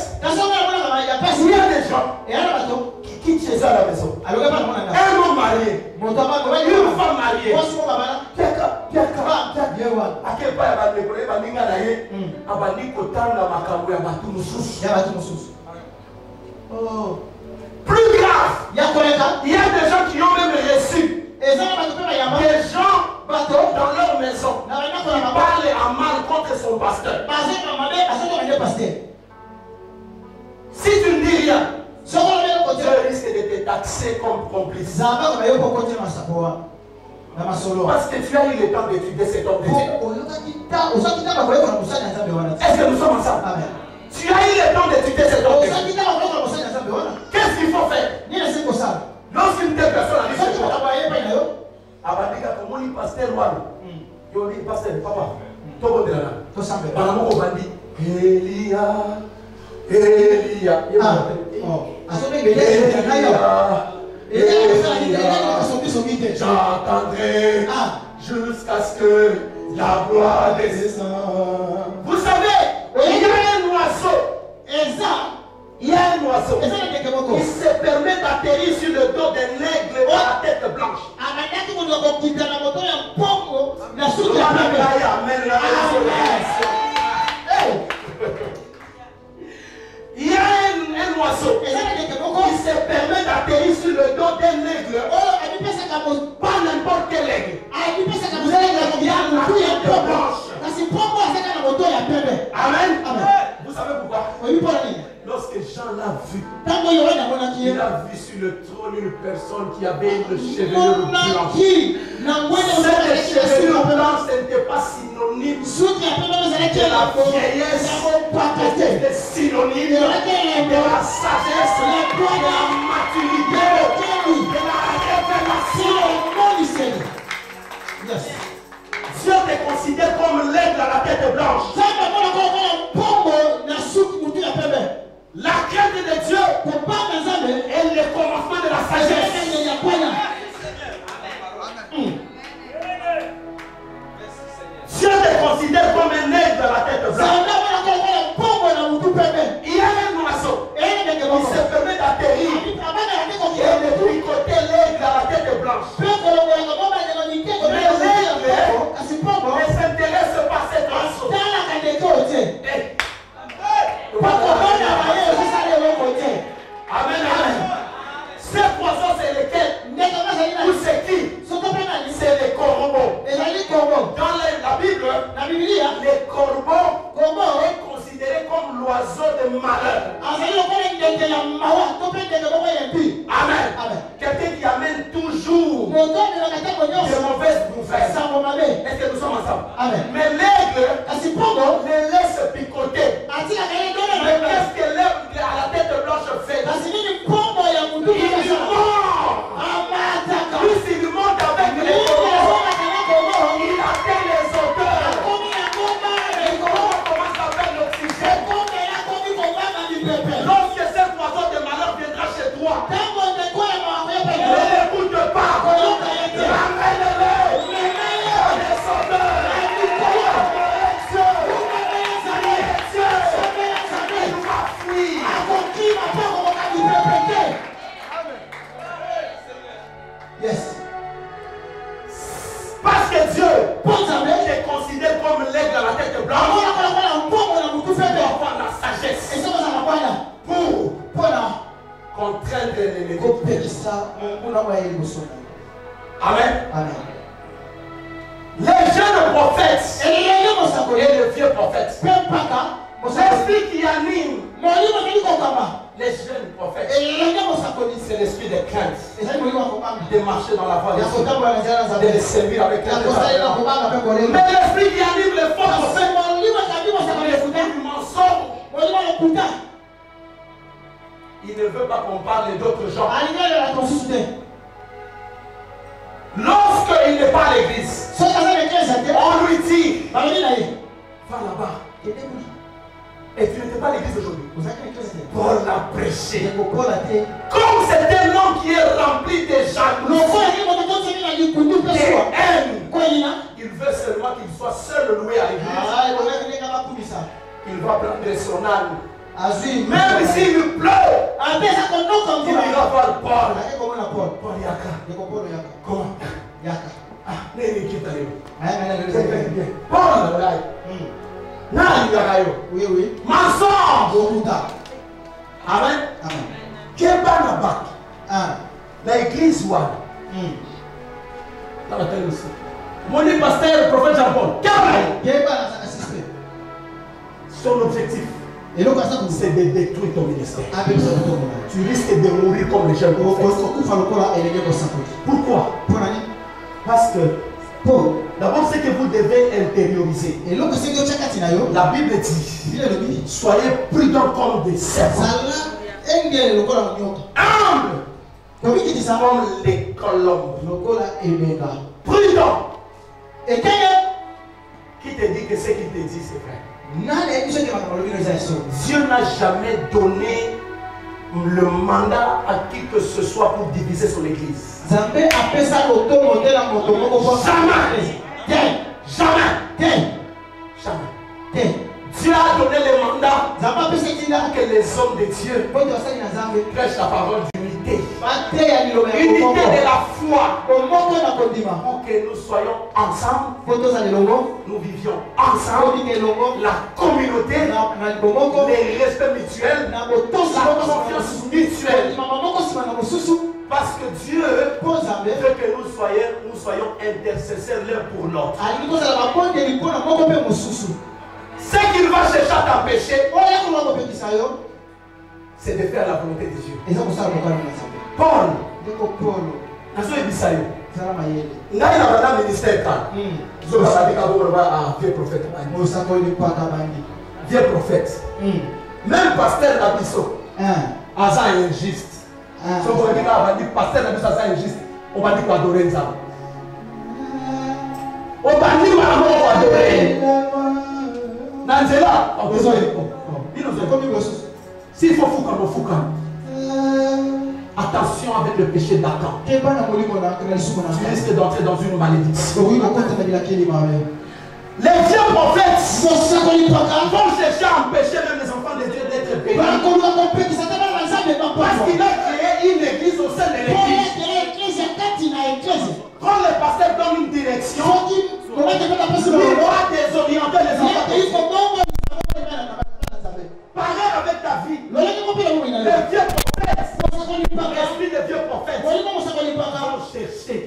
il y a des gens qui quittent chez eux à la maison. Un homme marié, une femme mariée. À quel point plus grave, il y a des gens qui ont même reçu des gens dans leur maison qui parlent à mal contre son pasteur. Si tu ne dis rien, Dieu risque de te taxer comme complice. Parce que tu as eu le temps d'étudier cet homme de Dieu. Est-ce que nous sommes ensemble? Amen. Tu as eu le temps d'étudier cet homme de Dieu. Qu'est-ce qu'il faut faire? Lorsqu'une telle personne a dit ce soir, abandika komoni pasteur wana yo ni pasteur papa to bondelana to sambe bana moko bandi Elia j'entendrai jusqu'à ce que la gloire descende. Vous savez, il y a un oiseau. Il y a un oiseau qui se permet d'atterrir sur le dos d'un aigle à la tête blanche. Il y a un oiseau qui se permet d'atterrir sur le dos d'un aigle. Pas n'importe quel aigle. Vous avez la tête blanche. Amen. Vous savez pourquoi? Lorsque Jean l'a vu, il a vu sur le trône une personne qui avait une chevelure blanche. Cette chevelure blanche n'était pas synonyme de la vieillesse, c'était synonyme de la sagesse, de la maturité, de la révélation. Dieu te considère comme l'aigle à la tête blanche. La crainte de Dieu est le commencement de la sagesse. Dieu te considère comme un aigle à la tête blanche. Il y a un oiseau qui se permet d'atterrir et de tricoter l'aigle à la tête blanche. Mais l'aigle ne s'intéresse pas à cet oiseau. Pourquoi? Le corbeau est considéré comme l'oiseau de malheur. Amen. Quelqu'un qui amène toujours de mauvaises nouvelles. Est-ce que nous sommes ensemble? Mais l'aigle le laisse picoter. Mais qu'est-ce que l'aigle à la tête blanche fait? Il mord. Plus il monte avec les corbeaux, il atteint les auteurs. Et comment commence à faire l'oxygène? Lorsque cet oiseau de malheur viendra chez toi, ne l'écoute pas. Ramène-le. Les auteurs. Yes. Parce que Dieu te considère comme l'aigle à la tête blanche. Tu dois avoir la sagesse pour contraindre l'ennemi. Amen. Les jeunes prophètes et les vieux prophètes, l'esprit qui anime les jeunes prophètes, c'est l'esprit de crainte, de marcher dans la voie de Dieu, de les servir avec les mais l'esprit qui anime les faux prophètes, l'esprit du mensonge, il ne veut pas qu'on parle d'autres gens. Lorsqu'il n'est pas à l'église, on lui dit, va là-bas. Et tu n'étais pas à l'église aujourd'hui. Paul a prêché. Comme c'est un homme qui est rempli de jalousie, de haine, il veut seulement qu'il soit seul loué à l'église. Il va prendre son âme. Même s'il pleut, il ira voir Paul. Paul Yaka. Comment? Yaka. Paul, oui. Mensonge. Amen. Kebanabak. L'église one. Mon pasteur, prophète Jean-Paul. Son objectif, c'est de détruire ton ministère. Tu risques de mourir comme les jeunes prophètes. Pourquoi? Parce que d'abord, c'est que vous devez intérioriser. La Bible dit, soyez prudents comme des serpents. Humble comme les colombes. Prudent. Et qui te dit que ce qu'il te dit c'est vrai? Dieu n'a jamais donné le mandat à qui que ce soit pour diviser son église. Jamais. Dieu a donné le mandat pour que les hommes de Dieu prêchent la parole d'unité. Unité de la foi. Pour que nous soyons ensemble. Nous vivions ensemble. La communauté. Les respects mutuels. La confiance mutuelle. Parce que Dieu veut que nous soyons intercesseurs l'un pour l'autre. Ce qu'il va chercher à t'empêcher, c'est de faire la volonté de Dieu. Paul, vieux prophète. Même pasteur Nabiso, Asa injuste. Si on dit pasteur Nabiso, Asa injuste, on va dire qu'on adorer les âmes. On va dire qu'on adorer. Nanzela, s'il faut fouka. Attention avec le péché d'Adam. Tu risques d'entrer dans une malédiction. Les vieux prophètes vont chercher à empêcher même les enfants de Dieu d'être bénis. Parce qu'il a créé une église au sein de l'église. Quand le pasteur donne une direction, il va désorienter les enfants. Pareil avec ta vie. Les vieux prophètes, l'esprit des vieux prophètes vont chercher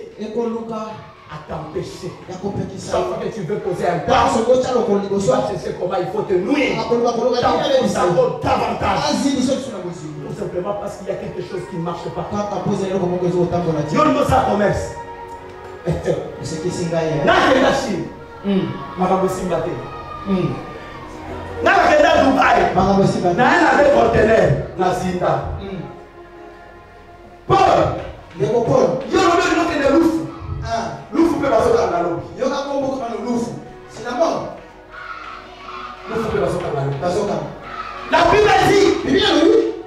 à t'empêcher. Chaque fois que tu veux poser un pas, c'est comment il faut te nouer. Davantage. Tout simplement parce qu'il y a quelque chose qui ne marche pas. Yo ne ça commerce. Nakenda Chine. Makambo Simbate. Nakenda Dubaï. Na avec conteneur na Zinda. Paul. Yo no be no lufu. Lufu pe basoka na lobi. Yo ka kombo ka no lufu. C'est d'abord. Lufu pe basoka na lobi. Basoka. La Bible dit,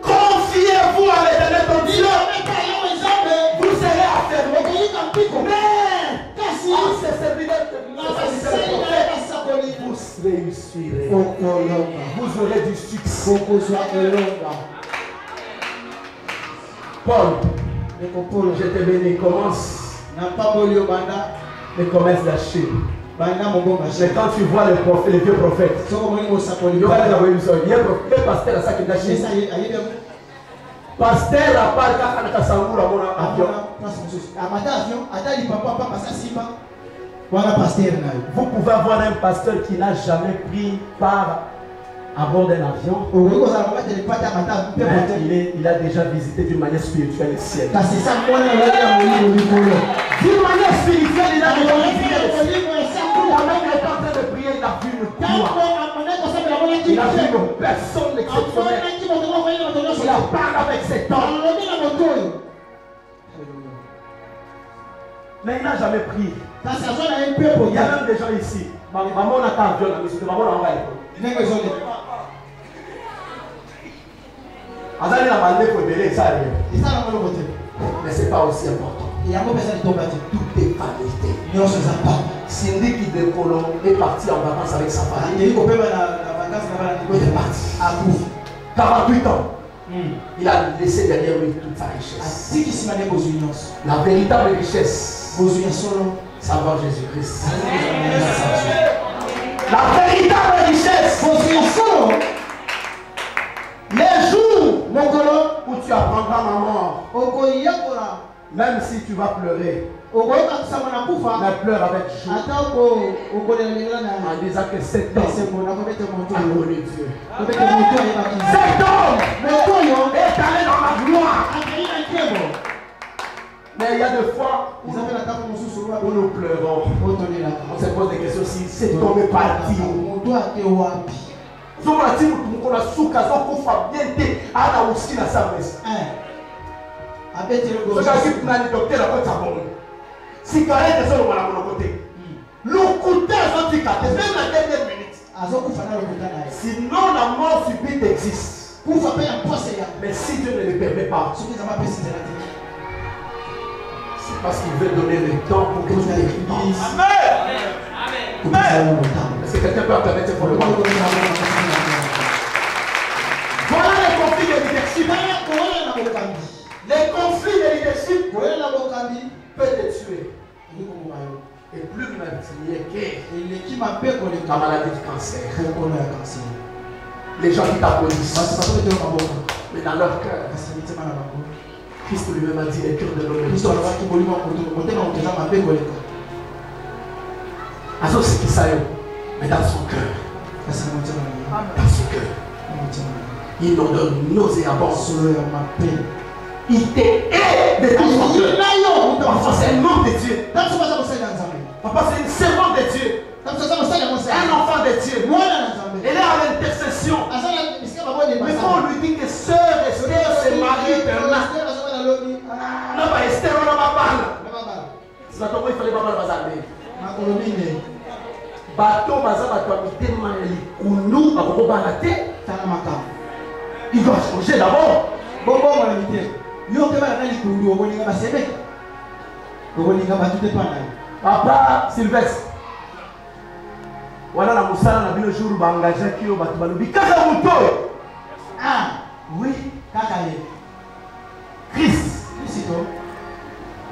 confiez-vous à l'Éternel ton Dieu. Vous serez affermis. Mais si c'est serviteur, vous réussirez. Vous aurez du succès. Paul, je te bénis. Commence le commerce d'acheter. Mais quand tu vois les vieux prophètes, il y a pasteur à ça qui d'acheter. Pasteur à part quand on a sangoula mon avion. Vous pouvez avoir un pasteur qui n'a jamais pris part à bord d'un avion. Il a déjà visité d'une manière spirituelle le ciel. D'une manière spirituelle, il a déjà visité le ciel. Pendant qu'il est en train de prier, il a vu une gloire. Il a vu une personne exceptionnelle. Il a parlé avec cet homme. Mais il n'a jamais prié. Il y a même des gens ici. Maman n'a pas avion, maman n'a pas mais c'est pas aussi important. Tout est vanité. Cindy qui décolle est parti en vacances avec sa famille. Il est parti. 48 ans. Il a laissé derrière lui toute sa richesse. La véritable richesse, savoir Jésus-Christ. La véritable richesse, les jours où tu apprendras ma mort, même si tu vas pleurer, mais pleure avec joie en disant que cet homme a connu Dieu. Cet homme est allé dans la gloire. Mais il y a des fois où nous pleurons. On se pose des questions si cet homme est parti. Sinon la mort subite existe. Mais si Dieu ne le permet pas, c'est parce qu'il veut donner le temps pour que tu l'écrises. Amen. Est-ce que quelqu'un peut permettre pour le voir? Voilà les conflits de leadership. Les conflits de leadership peuvent te tuer. Et plus meurtrier que la maladie du cancer. Les gens qui t'applaudissent, mais dans leur cœur, Christ lui-même a dit les cœurs de l'homme. Alors c'est qui ça, mais dans son cœur. Dans son cœur. Il nous donne nauséabond. Il t'est de tout son cœur. Parfois c'est un homme de Dieu. Parfois c'est une servante de Dieu. Un enfant de Dieu. Elle est à l'intercession. Mais quand on lui dit que sœur Esther se marie maintenant, non, pas Esther, on n'a pas parlé. C'est pas il fallait pas parler. Bateau baza bato abitema likulu akokobana te tala makambo. Il doit changer d'abord. Bon mon invité. Yo te bana likulu obolinga basebe. Obolinga batu te pana. Papa Sylvestre. Voilà la musala na bino jour ba engagé ki yo batu balobi kaka muto. Ah, oui, kaka ye. Christ,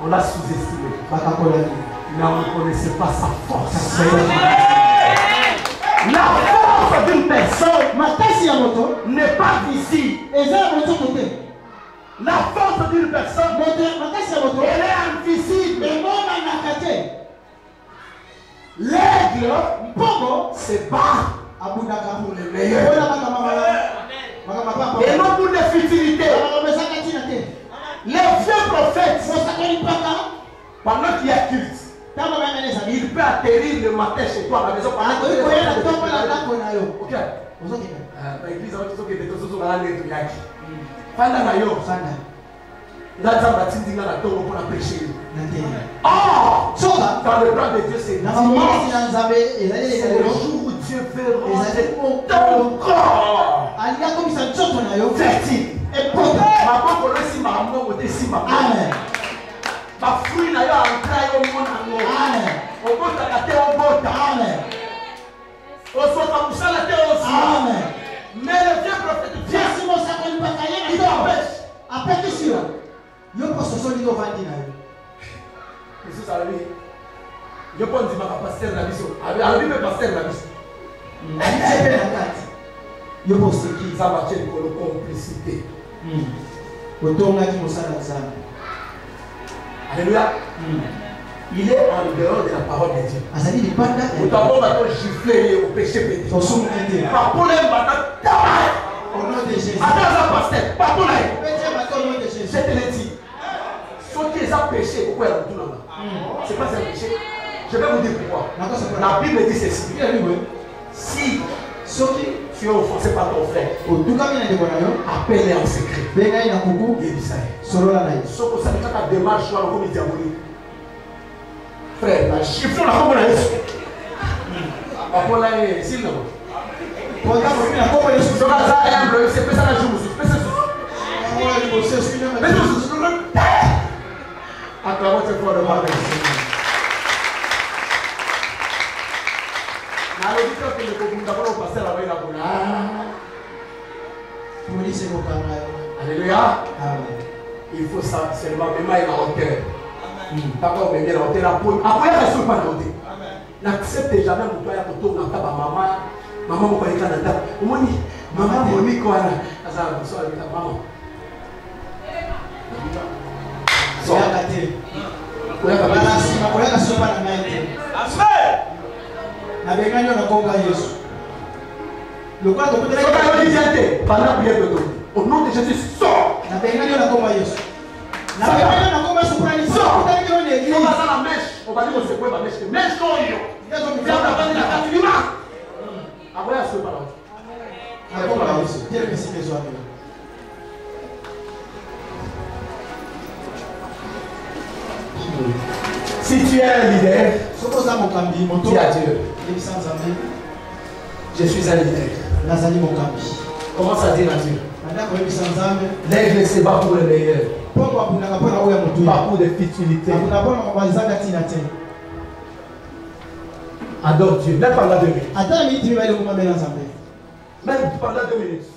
on l'a sous-estimé. Mais on ne connaissait pas sa force. La force d'une personne n'est pas visible. La force d'une personne, elle est invisible. L'aigle, se bat pour le meilleur. Et non pour les futilités. Les vieux prophètes, pendant qu'il y a culte, il peut atterrir le matin chez toi à la maison. Ok. L'église, dans le plan de Dieu, c'est le jour où Dieu veut rendre ton corps fertile. Amen. Ma fruit n'a pas entré au monde. Amen. Au monde de la terre, au monde. Amen. Au sol de la terre aussi. Amen. Mais le vieux prophète vient. Il t'empêche. Après tout ça, je pense que ce sont les deux vendus. Jésus a dit, je pense que c'est pasteur la mission. Alors, lui, le pasteur la mission. Je pense que ça va être une complicité. Alléluia. Il est en dehors de la parole de Dieu. Au tableau, on va gifler au péché pété. Par pour les batailles, au nom de Jésus. Attends, pasteur, par pour les. Je te l'ai dit. Ce qui est un péché, pourquoi il y a tout là-bas? Ce n'est pas un péché. Je vais vous dire pourquoi. La Bible dit ceci. Si ceux qui tu es offensé par ton frère, appelle-les en secret. Et ce que ça veut dire que démarche soit comme diabolique. Frère, la chiffre là comme on a dit. Papa là est s'il ne veut. C'est pas ça c'est pas ça la joue. Acclamons cette fois de parler. Alléluia. Il faut ça seulement même à la hauteur. D'accord, mais bien la hauteur. Après, il ne pas la hauteur. N'accepte jamais mon toit à retour dans ta maman. Maman, mon père est là. Maman, mon ami, quoi là? Ça va, ça va, maman. Au nom de Jésus, sors! On va dire que c'est quoi la mèche? Mèche non, si tu es un leader, dis à Dieu, je suis un leader. Commence à dire à Dieu. L'aigle se bat pour le meilleur. Pas pour des futilités. Adore Dieu. Même pendant 2 minutes. Même pendant 2 minutes.